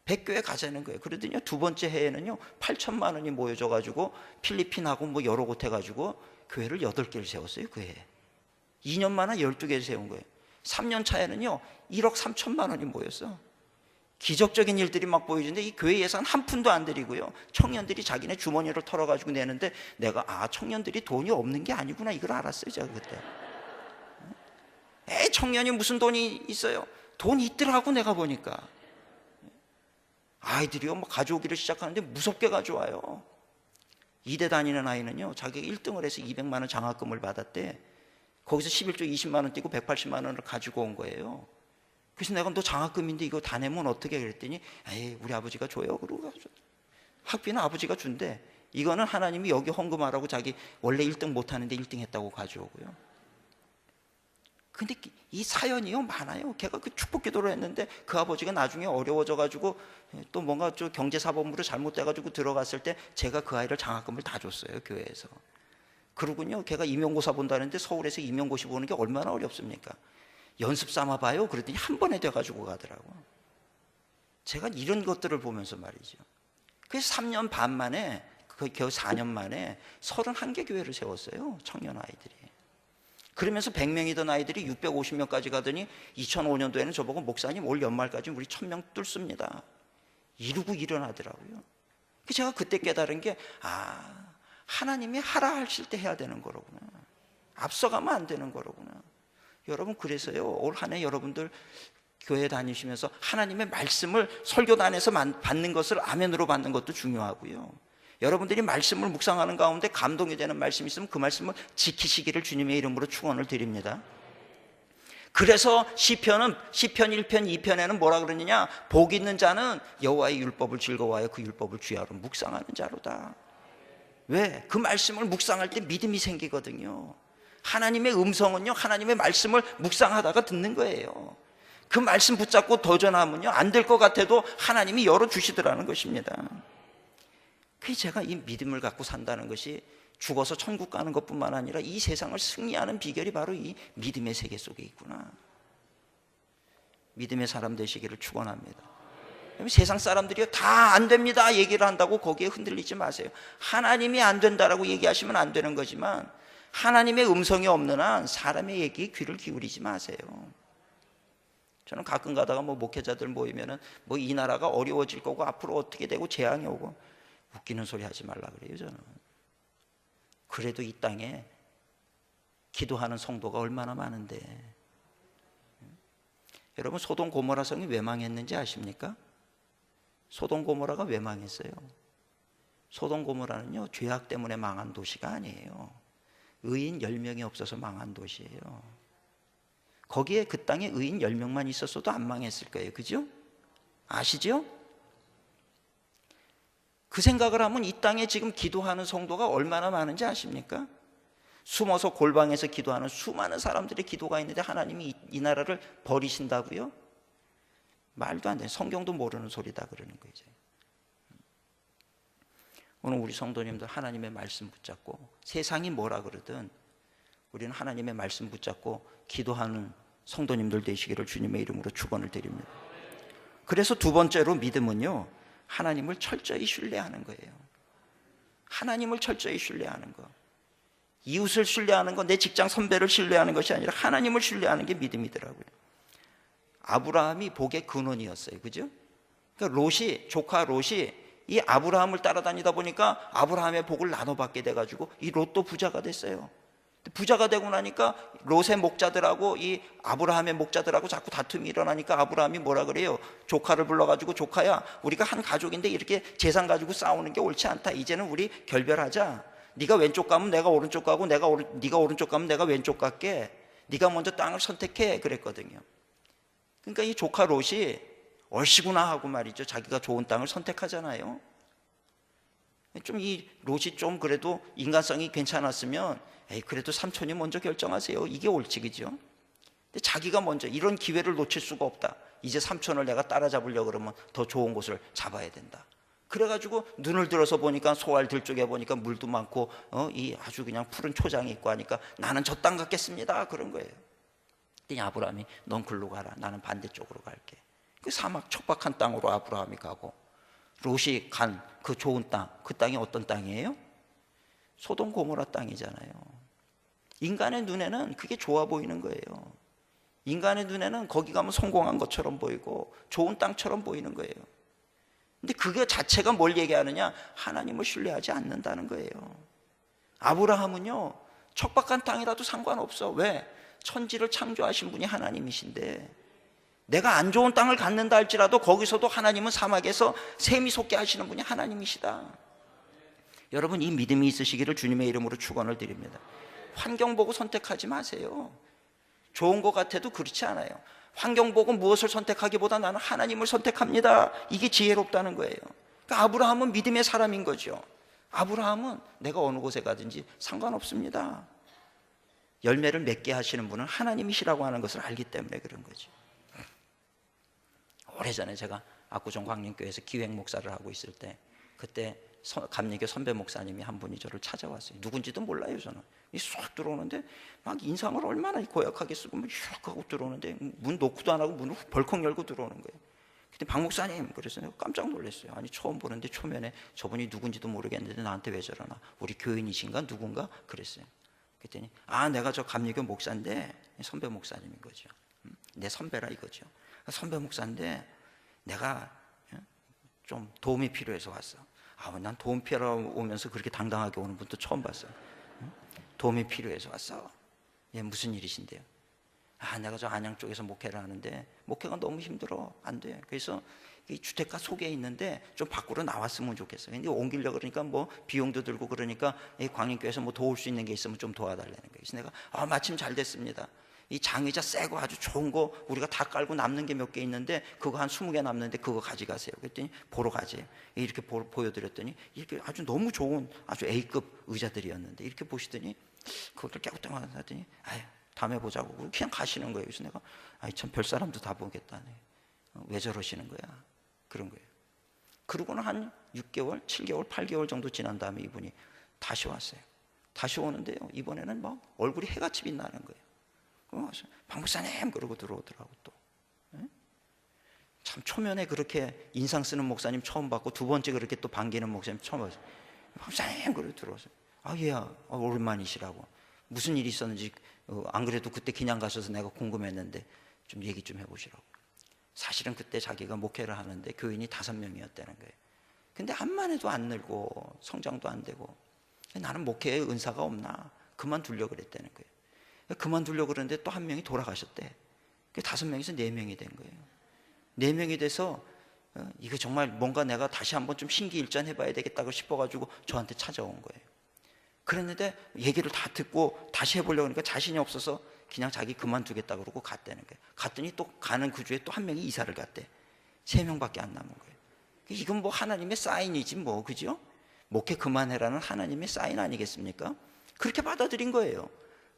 100교회 가자는 거예요. 그러더니 두 번째 해에는요 8천만 원이 모여져가지고 필리핀하고 뭐 여러 곳 해가지고 교회를 8개를 세웠어요. 그 해에 2년 만에 12개를 세운 거예요. 3년 차에는요 1억 3천만 원이 모였어. 기적적인 일들이 막 보여지는데 이 교회 예산 한 푼도 안 들이고요 청년들이 자기네 주머니를 털어가지고 내는데, 내가 청년들이 돈이 없는 게 아니구나 이걸 알았어요 제가 그때. 청년이 무슨 돈이 있어요? 돈 있더라고. 내가 보니까 아이들이요 막 가져오기를 시작하는데 무섭게 가져와요. 이대 다니는 아이는요 자기가 1등을 해서 200만 원 장학금을 받았대. 거기서 11조 20만 원 띄고 180만 원을 가지고 온 거예요. 그래서 내가 너 장학금인데 이거 다 내면 어떻게, 그랬더니 에이 우리 아버지가 줘요. 그러고 학비는 아버지가 준대. 이거는 하나님이 여기 헌금하라고 자기 원래 1등 못하는데 1등 했다고 가져오고요. 근데 이 사연이요 많아요. 걔가 그 축복 기도를 했는데 그 아버지가 나중에 어려워져 가지고 또 뭔가 좀 경제사범으로 잘못돼 가지고 들어갔을 때 제가 그 아이를 장학금을 다 줬어요 교회에서. 그러군요 걔가 임용고사 본다는데 서울에서 임용고시 보는 게 얼마나 어렵습니까? 연습 삼아 봐요 그랬더니 한 번에 돼 가지고 가더라고. 제가 이런 것들을 보면서 말이죠, 그래서 3년 반 만에, 겨우 4년 만에 31개 교회를 세웠어요 청년 아이들이. 그러면서 100명이던 아이들이 650명까지 가더니 2005년도에는 저보고 목사님 올 연말까지 우리 1000명 뚫습니다 이러고 일어나더라고요. 제가 그때 깨달은 게 하나님이 하라 하실 때 해야 되는 거로구나, 앞서가면 안 되는 거로구나. 여러분, 그래서요 올 한 해 여러분들 교회 다니시면서 하나님의 말씀을 설교단에서 받는 것을 아멘으로 받는 것도 중요하고요, 여러분들이 말씀을 묵상하는 가운데 감동이 되는 말씀이 있으면 그 말씀을 지키시기를 주님의 이름으로 축원을 드립니다. 그래서 시편 1편 2편에는 뭐라 그러느냐, 복 있는 자는 여호와의 율법을 즐거워하여 그 율법을 주야로 묵상하는 자로다. 왜? 그 말씀을 묵상할 때 믿음이 생기거든요. 하나님의 음성은요 하나님의 말씀을 묵상하다가 듣는 거예요. 그 말씀 붙잡고 도전하면요 안 될 것 같아도 하나님이 열어주시더라는 것입니다. 그래서 제가 이 믿음을 갖고 산다는 것이 죽어서 천국 가는 것뿐만 아니라 이 세상을 승리하는 비결이 바로 이 믿음의 세계 속에 있구나. 믿음의 사람 되시기를 축원합니다. 세상 사람들이 다 안 됩니다 얘기를 한다고 거기에 흔들리지 마세요. 하나님이 안 된다라고 얘기하시면 안 되는 거지만 하나님의 음성이 없는 한 사람의 얘기에 귀를 기울이지 마세요. 저는 가끔 가다가 목회자들 모이면은 이 나라가 어려워질 거고 앞으로 어떻게 되고 재앙이 오고, 웃기는 소리 하지 말라 그래요. 저는 그래도 이 땅에 기도하는 성도가 얼마나 많은데. 여러분, 소돔 고모라 성이 왜 망했는지 아십니까? 소돔 고모라가 왜 망했어요? 소돔 고모라는요 죄악 때문에 망한 도시가 아니에요. 의인 10명이 없어서 망한 도시예요. 거기에 그 땅에 의인 10명만 있었어도 안 망했을 거예요. 그죠? 아시죠? 그 생각을 하면 이 땅에 지금 기도하는 성도가 얼마나 많은지 아십니까? 숨어서 골방에서 기도하는 수많은 사람들의 기도가 있는데 하나님이 이 나라를 버리신다고요? 말도 안 돼. 성경도 모르는 소리다 그러는 거죠. 오늘 우리 성도님들 하나님의 말씀 붙잡고, 세상이 뭐라 그러든 우리는 하나님의 말씀 붙잡고 기도하는 성도님들 되시기를 주님의 이름으로 축원을 드립니다. 그래서 두 번째로 믿음은요 하나님을 철저히 신뢰하는 거예요. 하나님을 철저히 신뢰하는 거. 이웃을 신뢰하는 거, 내 직장 선배를 신뢰하는 것이 아니라 하나님을 신뢰하는 게 믿음이더라고요. 아브라함이 복의 근원이었어요. 그죠? 그러니까 조카 롯이 이 아브라함을 따라다니다 보니까 아브라함의 복을 나눠받게 돼가지고 이 롯도 부자가 됐어요. 부자가 되고 나니까 롯의 목자들하고 이 아브라함의 목자들하고 자꾸 다툼이 일어나니까 아브라함이 뭐라 그래요? 조카를 불러가지고, 조카야, 우리가 한 가족인데 이렇게 재산 가지고 싸우는 게 옳지 않다. 이제는 우리 결별하자. 네가 왼쪽 가면 내가 오른쪽 가고, 네가 오른쪽 가면 내가 왼쪽 갈게. 네가 먼저 땅을 선택해. 그랬거든요. 그러니까 이 조카 롯이 얼씨구나 하고 말이죠. 자기가 좋은 땅을 선택하잖아요. 좀 이 롯이 좀 그래도 인간성이 괜찮았으면, 에이, 그래도 삼촌이 먼저 결정하세요. 이게 옳지, 그죠? 근데 자기가 먼저 이런 기회를 놓칠 수가 없다. 이제 삼촌을 내가 따라잡으려고 그러면 더 좋은 곳을 잡아야 된다. 그래가지고 눈을 들어서 보니까 소알 들쪽에 보니까 물도 많고, 이 아주 그냥 푸른 초장이 있고 하니까 나는 저 땅 갖겠습니다. 그런 거예요. 그랬더니 아브라함이 넌 글로 가라. 나는 반대쪽으로 갈게. 그 사막 척박한 땅으로 아브라함이 가고, 롯이 간 그 좋은 땅, 그 땅이 어떤 땅이에요? 소돔 고모라 땅이잖아요. 인간의 눈에는 그게 좋아 보이는 거예요. 인간의 눈에는 거기 가면 성공한 것처럼 보이고 좋은 땅처럼 보이는 거예요. 근데 그거 자체가 뭘 얘기하느냐? 하나님을 신뢰하지 않는다는 거예요. 아브라함은요, 척박한 땅이라도 상관없어. 왜? 천지를 창조하신 분이 하나님이신데, 내가 안 좋은 땅을 갖는다 할지라도 거기서도 하나님은 사막에서 샘이 솟게 하시는 분이 하나님이시다. 여러분, 이 믿음이 있으시기를 주님의 이름으로 축원을 드립니다. 환경 보고 선택하지 마세요. 좋은 것 같아도 그렇지 않아요. 환경 보고 무엇을 선택하기보다 나는 하나님을 선택합니다. 이게 지혜롭다는 거예요. 그러니까 아브라함은 믿음의 사람인 거죠. 아브라함은 내가 어느 곳에 가든지 상관없습니다. 열매를 맺게 하시는 분은 하나님이시라고 하는 것을 알기 때문에 그런 거죠. 오래전에 제가 압구정 광림교회에서 기획 목사를 하고 있을 때, 그때 감리교 선배 목사님이 한 분이 저를 찾아왔어요. 누군지도 몰라요. 저는 쏙 들어오는데 막 인상을 얼마나 고약하게 쓰고 막 슉 하고 들어오는데, 문 노크도 안 하고 문을 벌컥 열고 들어오는 거예요. 그때 박 목사님, 그래서 내가 깜짝 놀랐어요. 아니, 처음 보는데 초면에 저분이 누군지도 모르겠는데 나한테 왜 저러나, 우리 교인이신가 누군가 그랬어요. 그랬더니 내가 저 감리교 목사인데, 선배 목사님인 거죠. 내 선배라 이거죠. 선배 목사인데 내가 좀 도움이 필요해서 왔어. 난 도움 필요하러 오면서 그렇게 당당하게 오는 분도 처음 봤어요. 도움이 필요해서 왔어. 무슨 일이신데요? 내가 저 안양 쪽에서 목회를 하는데 목회가 너무 힘들어. 안 돼. 그래서 이 주택가 속에 있는데 좀 밖으로 나왔으면 좋겠어. 근데 옮기려고 그러니까 뭐 비용도 들고 그러니까 이 광림교회에서 뭐 도울 수 있는 게 있으면 좀 도와달라는 거예요. 그래서 내가 마침 잘 됐습니다. 이 장의자 새거 아주 좋은 거 우리가 다 깔고 남는 게 몇 개 있는데 그거 한 20개 남는데 그거 가져가세요. 그랬더니 보러 가지. 이렇게 보여드렸더니 이렇게 아주 너무 좋은 아주 A급 의자들이었는데 이렇게 보시더니 그걸 깨우뚱 하더니 다음에 보자고 그냥 가시는 거예요. 그래서 내가 참 별 사람도 다 보겠다네. 왜 저러시는 거야? 그런 거예요. 그러고는 한 6개월, 7개월, 8개월 정도 지난 다음에 이분이 다시 왔어요. 다시 오는데요, 이번에는 막 얼굴이 해같이 빛나는 거예요. 박 목사님 그러고 들어오더라고. 또 참 초면에 그렇게 인상 쓰는 목사님 처음 봤고, 두 번째 그렇게 또 반기는 목사님 처음 봤어요. 박 목사님 그러고 들어오세요. 오랜만이시라고. 무슨 일이 있었는지 안 그래도 그때 그냥 가셔서 내가 궁금했는데 좀 얘기 좀 해보시라고. 사실은 그때 자기가 목회를 하는데 교인이 5명이었다는 거예요. 근데 암만 해도 안 늘고 성장도 안 되고, 나는 목회에 은사가 없나 그만두려고 그랬다는 거예요. 그만두려고 그러는데 또 한 명이 돌아가셨대. 5명에서 4명이 된 거예요. 4명이 돼서 이거 정말 뭔가 내가 다시 한번 좀 신기일전 해봐야 되겠다고 싶어가지고 저한테 찾아온 거예요. 그랬는데 얘기를 다 듣고 다시 해보려고 하니까 자신이 없어서 그냥 자기 그만두겠다 그러고 갔다는 거예요. 갔더니 또 가는 그 주에 또 한 명이 이사를 갔대. 3명밖에 안 남은 거예요. 이건 뭐 하나님의 사인이지 뭐, 그죠? 목회 그만해라는 하나님의 사인 아니겠습니까? 그렇게 받아들인 거예요.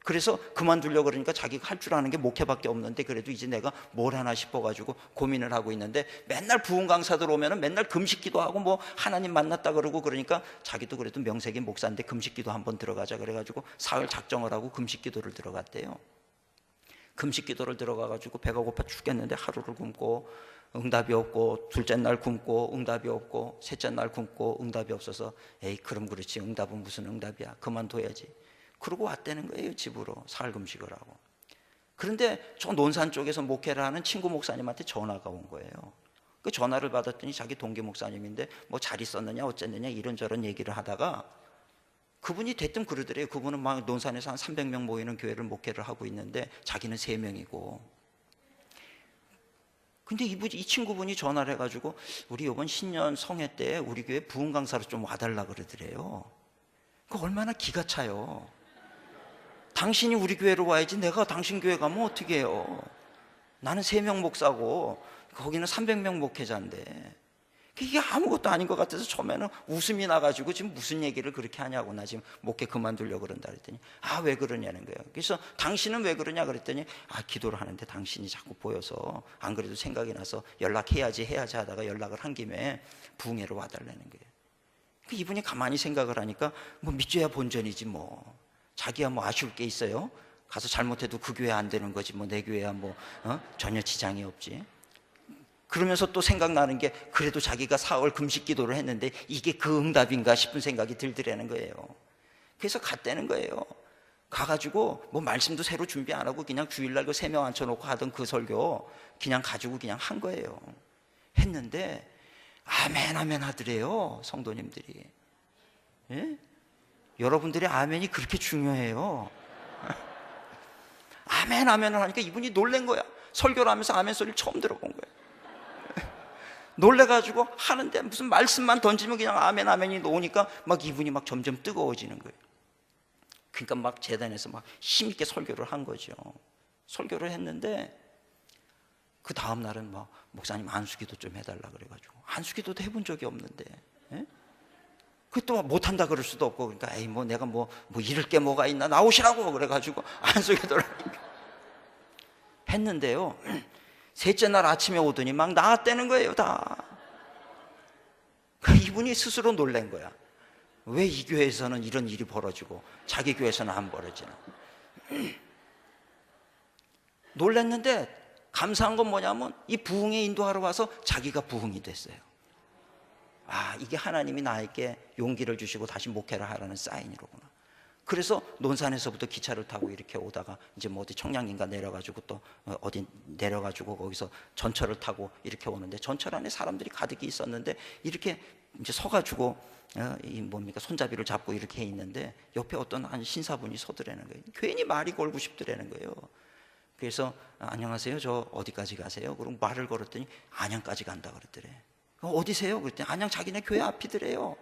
그래서 그만두려고 그러니까 자기가 할 줄 아는 게 목회밖에 없는데 그래도 이제 내가 뭘 하나 싶어가지고 고민을 하고 있는데, 맨날 부흥 강사들 오면은 맨날 금식기도 하고 뭐 하나님 만났다 그러고 그러니까 자기도 그래도 명색이 목사인데 금식기도 한번 들어가자 그래가지고 사흘 작정을 하고 금식기도를 들어갔대요. 금식기도를 들어가가지고 배가 고파 죽겠는데 하루를 굶고 응답이 없고, 둘째 날 굶고 응답이 없고, 셋째 날 굶고 응답이 없어서 에이 그럼 그렇지, 응답은 무슨 응답이야, 그만둬야지. 그러고 왔다는 거예요, 집으로 사흘 금식을 하고. 그런데 저 논산 쪽에서 목회를 하는 친구 목사님한테 전화가 온 거예요. 그 전화를 받았더니 자기 동기 목사님인데 뭐 잘 있었느냐 어쨌느냐 이런저런 얘기를 하다가 그분이 대뜸 그러더래요. 그분은 막 논산에서 한 300명 모이는 교회를 목회를 하고 있는데 자기는 3명이고. 근데 이 친구분이 전화를 해가지고 우리 이번 신년 성회 때 우리 교회 부흥 강사로 좀 와달라 그러더래요. 그 얼마나 기가 차요. 당신이 우리 교회로 와야지 내가 당신 교회 가면 어떻게 해요. 나는 3명 목사고 거기는 300명 목회자인데 이게 아무것도 아닌 것 같아서 처음에는 웃음이 나가지고 지금 무슨 얘기를 그렇게 하냐고, 나 지금 목회 그만두려고 그런다 그랬더니 아 왜 그러냐는 거예요. 그래서 당신은 왜 그러냐 그랬더니 아 기도를 하는데 당신이 자꾸 보여서 안 그래도 생각이 나서 연락해야지 하다가 연락을 한 김에 부흥회로 와달라는 거예요. 이분이 가만히 생각을 하니까 뭐 믿져야 본전이지 뭐, 자기야 뭐 아쉬울 게 있어요? 가서 잘못해도 그 교회 안 되는 거지 뭐, 내 교회야 뭐 전혀 지장이 없지. 그러면서 또 생각나는 게 그래도 자기가 사흘 금식 기도를 했는데 이게 그 응답인가 싶은 생각이 들더라는 거예요. 그래서 갔다는 거예요. 가가지고 뭐 말씀도 새로 준비 안 하고 그냥 주일날 그 3명 앉혀놓고 하던 그 설교 그냥 가지고 그냥 한 거예요. 했는데 아멘 아멘 하더래요, 성도님들이. 예? 여러분들의 아멘이 그렇게 중요해요. 아멘 아멘을 하니까 이분이 놀란 거야. 설교를 하면서 아멘 소리를 처음 들어본 거예요. 놀래가지고 하는데 무슨 말씀만 던지면 그냥 아멘 아멘이 나오니까 막 이분이 막 점점 뜨거워지는 거예요. 그러니까 막 재단에서 막 힘있게 설교를 한 거죠. 설교를 했는데 그 다음 날은 막 목사님 안수기도 좀 해달라 그래가지고, 안수기도도 해본 적이 없는데 예? 그 또 못한다 그럴 수도 없고, 그러니까 에이 뭐 내가 뭐 잃을 게 뭐가 있나 나오시라고 그래가지고 안수기도를 했는데요, 셋째 날 아침에 오더니 막 나았다는 거예요, 다. 이분이 스스로 놀란 거야. 왜 이 교회에서는 이런 일이 벌어지고 자기 교회에서는 안 벌어지나. 놀랐는데 감사한 건 뭐냐면 이 부흥에 인도하러 와서 자기가 부흥이 됐어요. 아, 이게 하나님이 나에게 용기를 주시고 다시 목회를 하라는 사인이로구나. 그래서 논산에서부터 기차를 타고 이렇게 오다가 이제 뭐 어디 청량인가 내려가지고 또 어디 내려가지고 거기서 전철을 타고 이렇게 오는데, 전철 안에 사람들이 가득히 있었는데 이렇게 이제 서가지고 이 뭡니까 손잡이를 잡고 이렇게 있는데 옆에 어떤 한 신사분이 서더라는 거예요. 괜히 말이 걸고 싶더라는 거예요. 그래서 안녕하세요, 저 어디까지 가세요? 그럼 말을 걸었더니 안양까지 간다 그랬더래. 어디세요? 그랬더니 안양 자기네 교회 앞이더래요.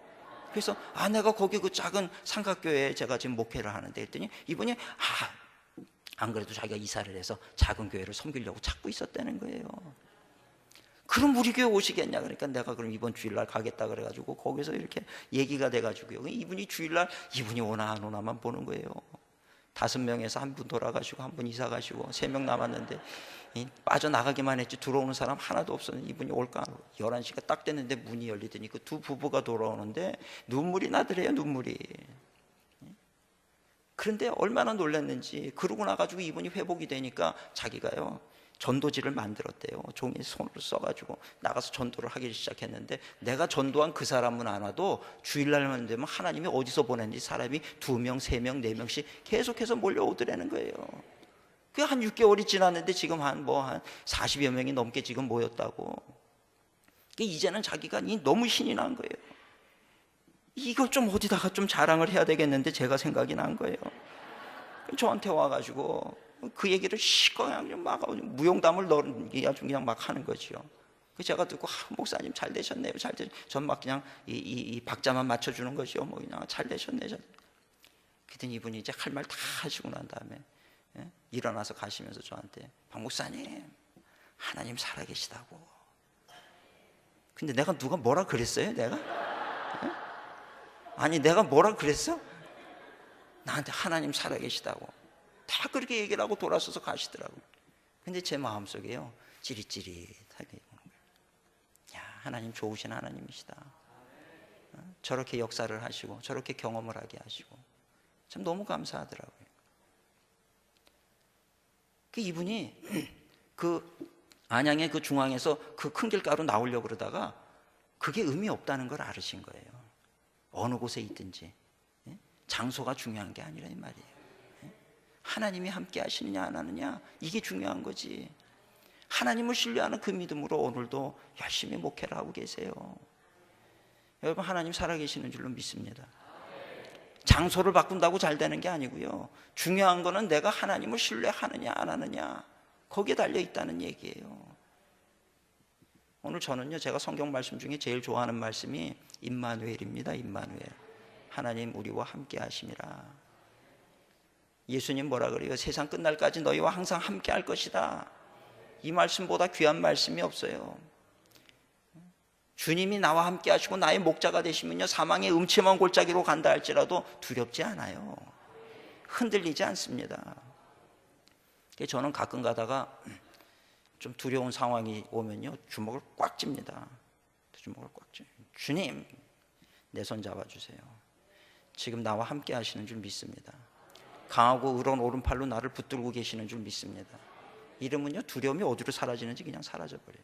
그래서 내가 거기 그 작은 삼각교회에 제가 지금 목회를 하는데 했더니 이분이 안 그래도 자기가 이사를 해서 작은 교회를 섬기려고 찾고 있었다는 거예요. 그럼 우리 교회 오시겠냐 그러니까 내가 그럼 이번 주일날 가겠다 그래가지고 거기서 이렇게 얘기가 돼가지고요, 이분이 주일날 이분이 오나 안 오나만 보는 거예요. 5명에서 한 분 돌아가시고 한 분 이사 가시고 3명 남았는데 빠져나가기만 했지 들어오는 사람 하나도 없었는데 이분이 올까 안 올까. 11시가 딱 됐는데 문이 열리더니 그 두 부부가 돌아오는데 눈물이 나더래요, 눈물이. 그런데 얼마나 놀랐는지, 그러고 나가지고 이분이 회복이 되니까 자기가요 전도지를 만들었대요. 종이에 손을 써가지고 나가서 전도를 하기 시작했는데, 내가 전도한 그 사람은 안 와도 주일날만 되면 하나님이 어디서 보냈는지 사람이 2명, 3명, 4명씩 계속해서 몰려오더라는 거예요. 그 한 6개월이 지났는데 지금 한 40여 명이 넘게 지금 모였다고. 이제는 자기가 너무 신이 난 거예요. 이걸 좀 어디다가 좀 자랑을 해야 되겠는데 제가 생각이 난 거예요. 저한테 와가지고 그 얘기를 그냥 막 무용담을 아주 그냥 막 하는 거죠. 제가 듣고 목사님 잘 되셨네요, 잘 되셨. 전 막 그냥 이 박자만 맞춰주는 거죠. 뭐 그냥 잘 되셨네, 잘. 그랬더니 이분이 이제 할 말 다 하시고 난 다음에 일어나서 가시면서 저한테 박 목사님 하나님 살아계시다고. 근데 내가 누가 뭐라 그랬어요? 내가? 아니 내가 뭐라 그랬어? 나한테 하나님 살아계시다고 다 그렇게 얘기를 하고 돌아서서 가시더라고요. 근데 제 마음속에요 찌릿찌릿하게 오는 거예요. 야, 하나님 좋으신 하나님이시다. 저렇게 역사를 하시고 저렇게 경험을 하게 하시고 참 너무 감사하더라고요. 이분이 그 안양의 그 중앙에서 그 큰 길가로 나오려고 그러다가 그게 의미 없다는 걸 알으신 거예요. 어느 곳에 있든지 장소가 중요한 게 아니라 이 말이에요. 하나님이 함께 하시느냐 안 하느냐, 이게 중요한 거지. 하나님을 신뢰하는 그 믿음으로 오늘도 열심히 목회를 하고 계세요. 여러분, 하나님 살아계시는 줄로 믿습니다. 장소를 바꾼다고 잘 되는 게 아니고요, 중요한 거는 내가 하나님을 신뢰하느냐 안 하느냐, 거기에 달려 있다는 얘기예요. 오늘 저는요, 제가 성경 말씀 중에 제일 좋아하는 말씀이 임마누엘입니다. 임마누엘, 하나님 우리와 함께 하심이라. 예수님 뭐라 그래요? 세상 끝날까지 너희와 항상 함께 할 것이다. 이 말씀보다 귀한 말씀이 없어요. 주님이 나와 함께 하시고 나의 목자가 되시면요, 사망의 음침한 골짜기로 간다 할지라도 두렵지 않아요. 흔들리지 않습니다. 저는 가끔 가다가 좀 두려운 상황이 오면요, 주먹을 꽉 쥡니다. 주먹을 꽉 쥐어요. 주님, 내 손 잡아주세요. 지금 나와 함께 하시는 줄 믿습니다. 강하고 의로운 오른팔로 나를 붙들고 계시는 줄 믿습니다. 이러면요, 두려움이 어디로 사라지는지 그냥 사라져버려요.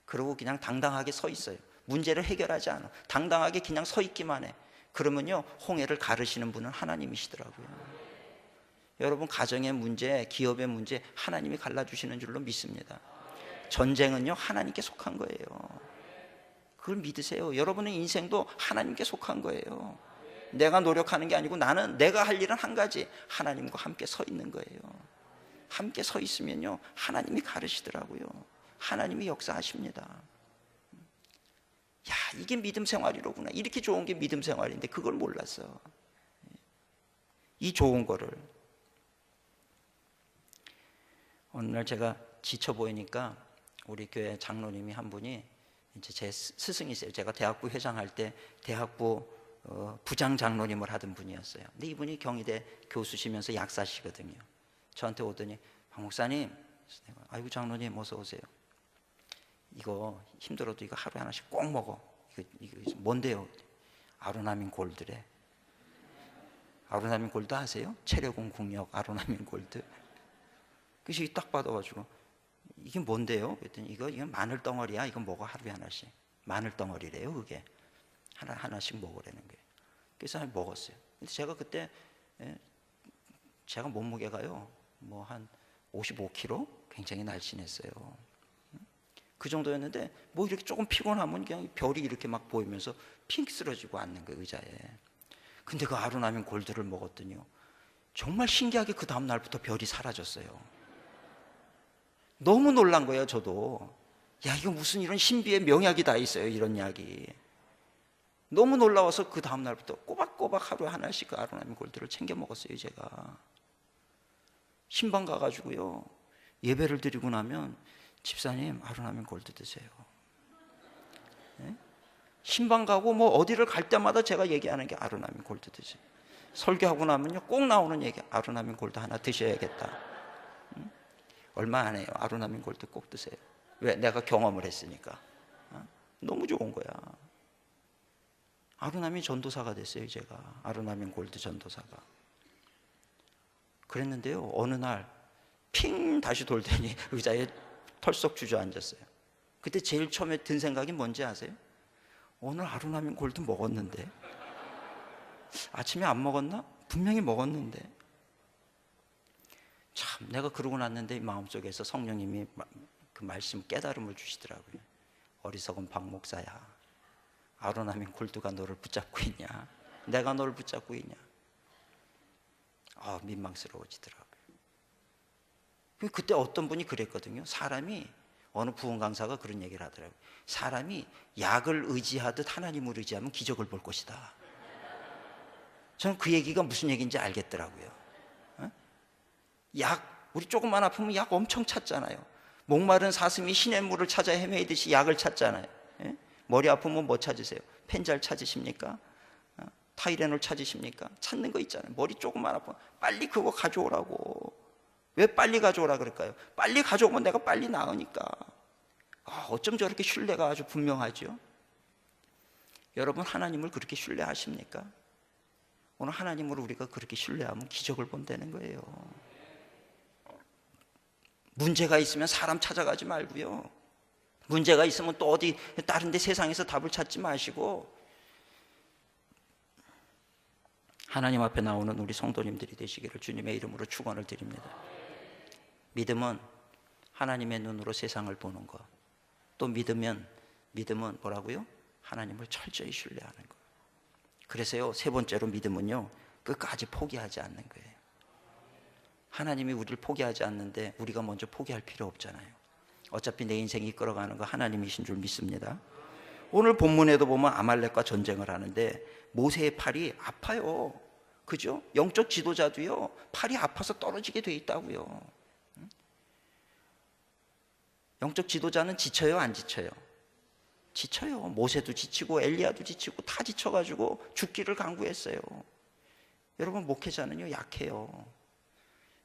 그리고 그냥 당당하게 서 있어요. 문제를 해결하지 않아. 당당하게 그냥 서 있기만 해. 그러면요, 홍해를 가르시는 분은 하나님이시더라고요. 여러분, 가정의 문제, 기업의 문제 하나님이 갈라주시는 줄로 믿습니다. 전쟁은요, 하나님께 속한 거예요. 그걸 믿으세요. 여러분의 인생도 하나님께 속한 거예요. 내가 노력하는 게 아니고 나는 내가 할 일은 한 가지, 하나님과 함께 서 있는 거예요. 함께 서 있으면요, 하나님이 가르시더라고요. 하나님이 역사하십니다. 야, 이게 믿음 생활이로구나. 이렇게 좋은 게 믿음 생활인데 그걸 몰랐어. 이 좋은 거를. 어느 날 제가 지쳐 보이니까 우리 교회 장로님이 한 분이, 이제 제 스승이세요. 제가 대학부 회장할 때 대학부 부장 장로님을 하던 분이었어요. 근데 이분이 경희대 교수시면서 약사시거든요. 저한테 오더니, 박 목사님, 아이고 장로님 어서 오세요. 이거 힘들어도 이거 하루에 하나씩 꼭 먹어. 이거 뭔데요? 아로나민 골드래. 아로나민 골드 아세요? 체력은 국력 아로나민 골드. 그래서 딱 받아가지고, 이게 뭔데요? 그랬더니 이건 마늘 덩어리야. 이거 먹어, 하루에 하나씩. 마늘 덩어리래요, 그게. 하나씩 먹으라는 거예요. 그래서 먹었어요. 근데 제가 그때, 제가 몸무게가요, 뭐 한 55kg? 굉장히 날씬했어요. 그 정도였는데, 뭐 이렇게 조금 피곤하면 그냥 별이 이렇게 막 보이면서 핑 쓰러지고 앉는 거예요, 의자에. 근데 그 아로나민 골드를 먹었더니요, 정말 신기하게 그 다음 날부터 별이 사라졌어요. 너무 놀란 거예요, 저도. 야, 이거 무슨 이런 신비의 명약이 다 있어요, 이런 약이. 너무 놀라워서 그 다음 날부터 꼬박꼬박 하루에 하나씩 그 아로나민 골드를 챙겨 먹었어요, 제가. 신방 가가지고요, 예배를 드리고 나면, 집사님 아로나민 골드 드세요. 네? 신방 가고 뭐 어디를 갈 때마다 제가 얘기하는 게 아로나민 골드 드세요. 설교하고 나면요, 꼭 나오는 얘기, 아로나민 골드 하나 드셔야겠다. 응? 얼마 안 해요. 아로나민 골드 꼭 드세요. 왜? 내가 경험을 했으니까. 너무 좋은 거야. 아로나민 전도사가 됐어요, 제가. 아로나민 골드 전도사가. 그랬는데요, 어느 날 핑 다시 돌더니 의자에 털썩 주저앉았어요. 그때 제일 처음에 든 생각이 뭔지 아세요? 오늘 아로나민 골드 먹었는데, 아침에 안 먹었나? 분명히 먹었는데. 참, 내가 그러고 났는데 마음속에서 성령님이 그 말씀 깨달음을 주시더라고요. 어리석은 박 목사야, 아로나민 골드가 너를 붙잡고 있냐? 내가 너를 붙잡고 있냐? 민망스러워지더라고요. 그때 어떤 분이 그랬거든요. 사람이, 어느 부흥 강사가 그런 얘기를 하더라고요. 사람이 약을 의지하듯 하나님을 의지하면 기적을 볼 것이다. 저는 그 얘기가 무슨 얘기인지 알겠더라고요. 약, 우리 조금만 아프면 약 엄청 찾잖아요. 목마른 사슴이 시냇물을 찾아 헤매이듯이 약을 찾잖아요. 머리 아프면 뭐 찾으세요? 펜잘 찾으십니까? 타이레놀 찾으십니까? 찾는 거 있잖아요. 머리 조금만 아프면 빨리 그거 가져오라고. 왜 빨리 가져오라 그럴까요? 빨리 가져오면 내가 빨리 나으니까. 어쩜 저렇게 신뢰가 아주 분명하죠? 여러분, 하나님을 그렇게 신뢰하십니까? 오늘 하나님을 우리가 그렇게 신뢰하면 기적을 본다는 거예요. 문제가 있으면 사람 찾아가지 말고요. 문제가 있으면 또 어디 다른 데 세상에서 답을 찾지 마시고 하나님 앞에 나오는 우리 성도님들이 되시기를 주님의 이름으로 축원을 드립니다. 믿음은 하나님의 눈으로 세상을 보는 것. 또 믿음은 뭐라고요? 하나님을 철저히 신뢰하는 것. 그래서요, 세 번째로 믿음은요, 끝까지 포기하지 않는 거예요. 하나님이 우리를 포기하지 않는데 우리가 먼저 포기할 필요 없잖아요. 어차피 내 인생이 이끌어가는 거 하나님이신 줄 믿습니다. 오늘 본문에도 보면 아말렉과 전쟁을 하는데 모세의 팔이 아파요. 그죠? 영적 지도자도요, 팔이 아파서 떨어지게 돼 있다고요. 영적 지도자는 지쳐요, 안 지쳐요? 지쳐요. 모세도 지치고 엘리야도 지치고 다 지쳐가지고 죽기를 강구했어요. 여러분, 목회자는요, 약해요.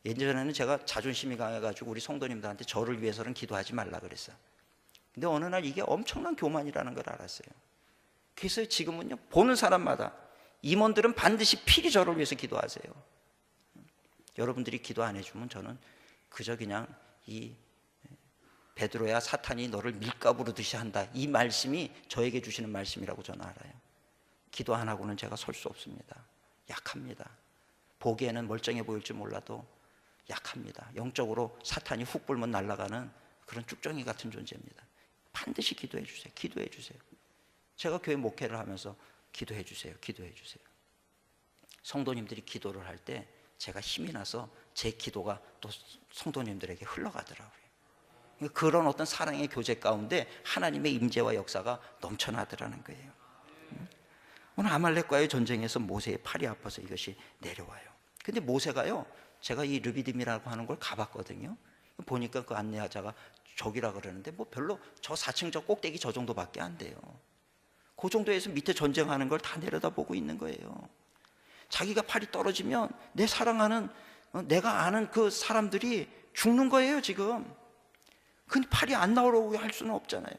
예전에는 제가 자존심이 강해가지고 우리 성도님들한테 저를 위해서는 기도하지 말라 그랬어요. 근데 어느 날 이게 엄청난 교만이라는 걸 알았어요. 그래서 지금은요, 보는 사람마다 임원들은 반드시 필히 저를 위해서 기도하세요. 여러분들이 기도 안 해주면 저는 그저 그냥 이 베드로야, 사탄이 너를 밀가부로 듯이 한다, 이 말씀이 저에게 주시는 말씀이라고 저는 알아요. 기도 안 하고는 제가 설 수 없습니다. 약합니다. 보기에는 멀쩡해 보일지 몰라도 약합니다. 영적으로 사탄이 훅 불면 날아가는 그런 쭉정이 같은 존재입니다. 반드시 기도해 주세요. 기도해 주세요. 제가 교회 목회를 하면서 기도해 주세요. 기도해 주세요. 성도님들이 기도를 할 때 제가 힘이 나서 제 기도가 또 성도님들에게 흘러가더라고요. 그런 어떤 사랑의 교제 가운데 하나님의 임재와 역사가 넘쳐나더라는 거예요. 오늘 아말렉과의 전쟁에서 모세의 팔이 아파서 이것이 내려와요. 근데 모세가요, 제가 이 르비딤이라고 하는 걸 가봤거든요. 보니까 그 안내자가 저기라 그러는데 뭐 별로 저 4층 저 꼭대기 저 정도밖에 안 돼요. 그 정도에서 밑에 전쟁하는 걸 다 내려다보고 있는 거예요. 자기가 팔이 떨어지면 내 사랑하는, 내가 아는 그 사람들이 죽는 거예요, 지금. 근데 팔이 안 나오려고 할 수는 없잖아요.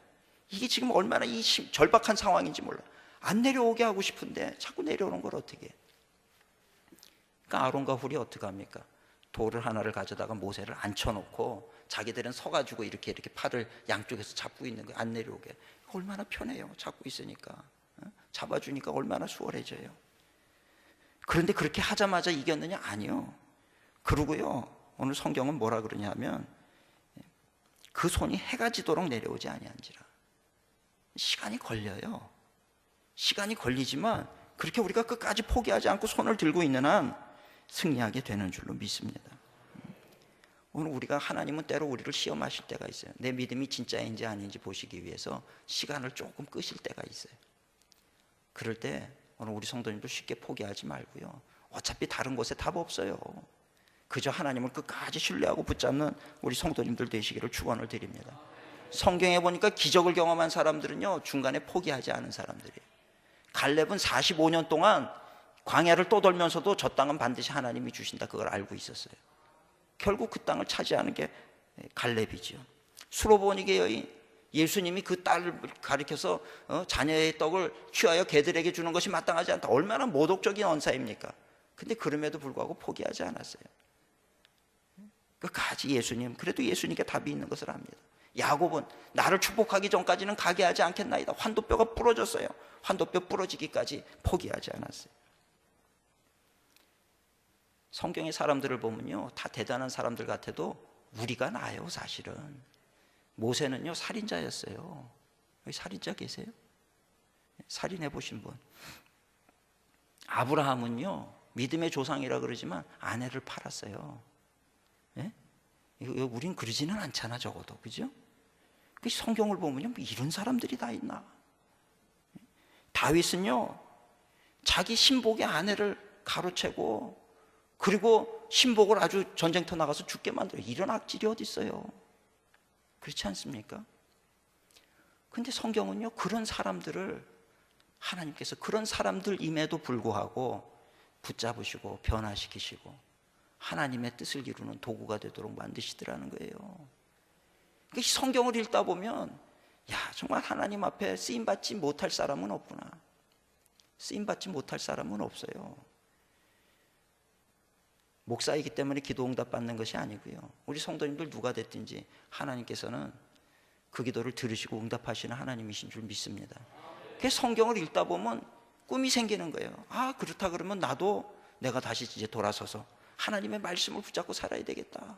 이게 지금 얼마나 이 절박한 상황인지 몰라. 안 내려오게 하고 싶은데 자꾸 내려오는 걸 어떻게 해? 그러니까 아론과 훌이 어떻게 합니까? 돌을 하나를 가져다가 모세를 앉혀놓고 자기들은 서가지고 이렇게 팔을 양쪽에서 잡고 있는 거예요. 안 내려오게. 얼마나 편해요. 잡고 있으니까. 잡아주니까 얼마나 수월해져요. 그런데 그렇게 하자마자 이겼느냐? 아니요. 그러고요, 오늘 성경은 뭐라 그러냐면 그 손이 해가 지도록 내려오지 아니한지라. 시간이 걸려요. 시간이 걸리지만 그렇게 우리가 끝까지 포기하지 않고 손을 들고 있는 한 승리하게 되는 줄로 믿습니다. 오늘 우리가, 하나님은 때로 우리를 시험하실 때가 있어요. 내 믿음이 진짜인지 아닌지 보시기 위해서 시간을 조금 끄실 때가 있어요. 그럴 때 오늘 우리 성도님도 쉽게 포기하지 말고요, 어차피 다른 곳에 답 없어요. 그저 하나님을 끝까지 신뢰하고 붙잡는 우리 성도님들 되시기를 축원을 드립니다. 성경에 보니까 기적을 경험한 사람들은요, 중간에 포기하지 않은 사람들이에요. 갈렙은 45년 동안 광야를 떠돌면서도 저 땅은 반드시 하나님이 주신다, 그걸 알고 있었어요. 결국 그 땅을 차지하는 게 갈렙이죠. 수로보니게 여인, 예수님이 그 딸을 가리켜서 자녀의 떡을 취하여 개들에게 주는 것이 마땅하지 않다, 얼마나 모독적인 언사입니까? 근데 그럼에도 불구하고 포기하지 않았어요. 끝까지 예수님, 그래도 예수님께 답이 있는 것을 압니다. 야곱은 나를 축복하기 전까지는 가게 하지 않겠나이다. 환도뼈가 부러졌어요. 환도뼈 부러지기까지 포기하지 않았어요. 성경의 사람들을 보면요, 다 대단한 사람들 같아도 우리가 나아요, 사실은. 모세는요, 살인자였어요. 여기 살인자 계세요? 살인해 보신 분. 아브라함은요, 믿음의 조상이라 그러지만 아내를 팔았어요. 예? 우린 그러지는 않잖아, 적어도. 그죠? 성경을 보면요, 뭐 이런 사람들이 다 있나? 다윗은요, 자기 신복의 아내를 가로채고, 그리고 신복을 아주 전쟁터 나가서 죽게 만들어요. 이런 악질이 어디 있어요? 그렇지 않습니까? 근데 성경은요, 그런 사람들을 하나님께서 그런 사람들임에도 불구하고 붙잡으시고 변화시키시고 하나님의 뜻을 이루는 도구가 되도록 만드시더라는 거예요. 그러니까 성경을 읽다 보면, 야, 정말 하나님 앞에 쓰임받지 못할 사람은 없구나. 쓰임받지 못할 사람은 없어요. 목사이기 때문에 기도 응답 받는 것이 아니고요. 우리 성도님들 누가 됐든지 하나님께서는 그 기도를 들으시고 응답하시는 하나님이신 줄 믿습니다. 그래서 성경을 읽다 보면 꿈이 생기는 거예요. 아, 그렇다 그러면 나도 내가 다시 이제 돌아서서 하나님의 말씀을 붙잡고 살아야 되겠다.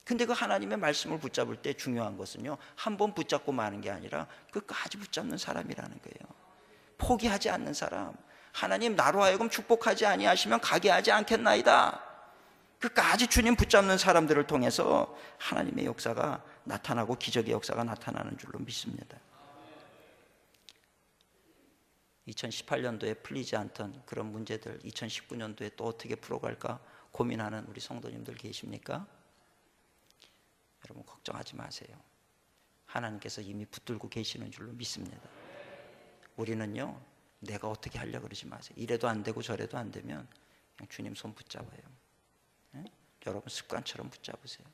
근데 그 하나님의 말씀을 붙잡을 때 중요한 것은요, 한 번 붙잡고 마는 게 아니라 끝까지 붙잡는 사람이라는 거예요. 포기하지 않는 사람. 하나님 나로 하여금 축복하지 아니하시면 가게 하지 않겠나이다. 끝까지 주님 붙잡는 사람들을 통해서 하나님의 역사가 나타나고 기적의 역사가 나타나는 줄로 믿습니다. 2018년도에 풀리지 않던 그런 문제들 2019년도에 또 어떻게 풀어갈까 고민하는 우리 성도님들 계십니까? 여러분 걱정하지 마세요. 하나님께서 이미 붙들고 계시는 줄로 믿습니다. 우리는요, 내가 어떻게 하려고 그러지 마세요. 이래도 안 되고 저래도 안 되면 그냥 주님 손 붙잡아요. 네? 여러분 습관처럼 붙잡으세요.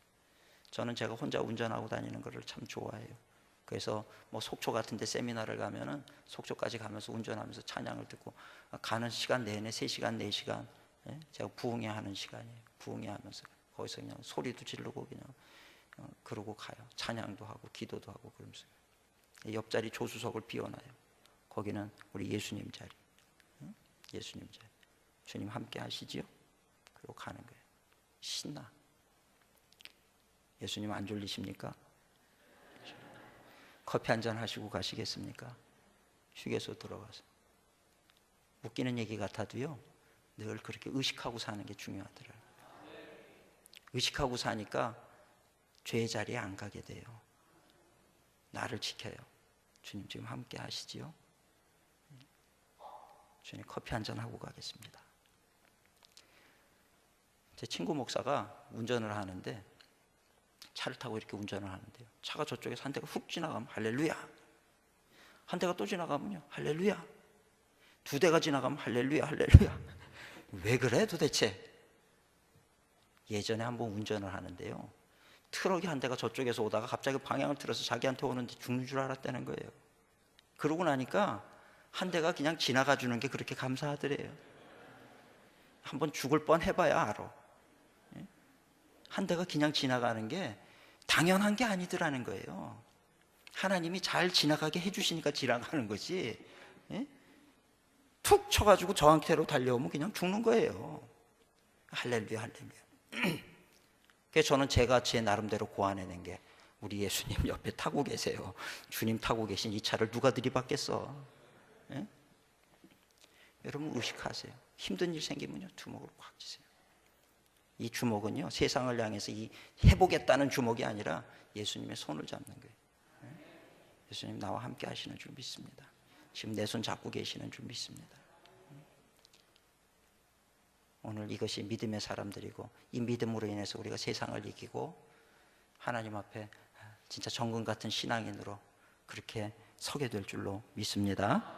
저는 제가 혼자 운전하고 다니는 것을 참 좋아해요. 그래서 뭐 속초 같은 데 세미나를 가면은 속초까지 가면서 운전하면서 찬양을 듣고 가는 시간 내내 3시간 4시간 제가 부흥회 하는 시간이에요. 부흥회 하면서 거기서 그냥 소리도 지르고 그냥 그러고 가요. 찬양도 하고 기도도 하고 그러면서 옆자리 조수석을 비워놔요. 거기는 우리 예수님 자리. 예수님 자리. 주님 함께 하시지요? 그리고 가는 거예요. 신나. 예수님 안 졸리십니까? 커피 한잔 하시고 가시겠습니까? 휴게소 들어가서. 웃기는 얘기 같아도요, 늘 그렇게 의식하고 사는 게 중요하더라고요. 의식하고 사니까 죄의 자리에 안 가게 돼요. 나를 지켜요. 주님 지금 함께 하시지요? 주님 커피 한잔 하고 가겠습니다. 제 친구 목사가 운전을 하는데 차를 타고 이렇게 운전을 하는데요, 차가 저쪽에서 한 대가 훅 지나가면 할렐루야, 한 대가 또 지나가면요 할렐루야, 2대가 지나가면 할렐루야 할렐루야. 왜 그래 도대체? 예전에 한번 운전을 하는데요, 트럭이 한 대가 저쪽에서 오다가 갑자기 방향을 틀어서 자기한테 오는데 죽는 줄 알았다는 거예요. 그러고 나니까 한 대가 그냥 지나가 주는 게 그렇게 감사하더래요. 한번 죽을 뻔 해봐야 알아. 한 대가 그냥 지나가는 게 당연한 게 아니더라는 거예요. 하나님이 잘 지나가게 해주시니까 지나가는 거지, 툭 쳐가지고 저한테로 달려오면 그냥 죽는 거예요. 할렐루야 할렐루야. 그래서 저는 제가 제 나름대로 고안해낸 게, 우리 예수님 옆에 타고 계세요. 주님 타고 계신 이 차를 누가 들이받겠어? 여러분 의식하세요. 힘든 일 생기면요 주먹을 꽉 쥐세요. 이 주먹은요 세상을 향해서 이 해보겠다는 주먹이 아니라 예수님의 손을 잡는 거예요. 예수님 나와 함께 하시는 줄 믿습니다. 지금 내 손 잡고 계시는 줄 믿습니다. 오늘 이것이 믿음의 사람들이고, 이 믿음으로 인해서 우리가 세상을 이기고 하나님 앞에 진짜 정금 같은 신앙인으로 그렇게 서게 될 줄로 믿습니다.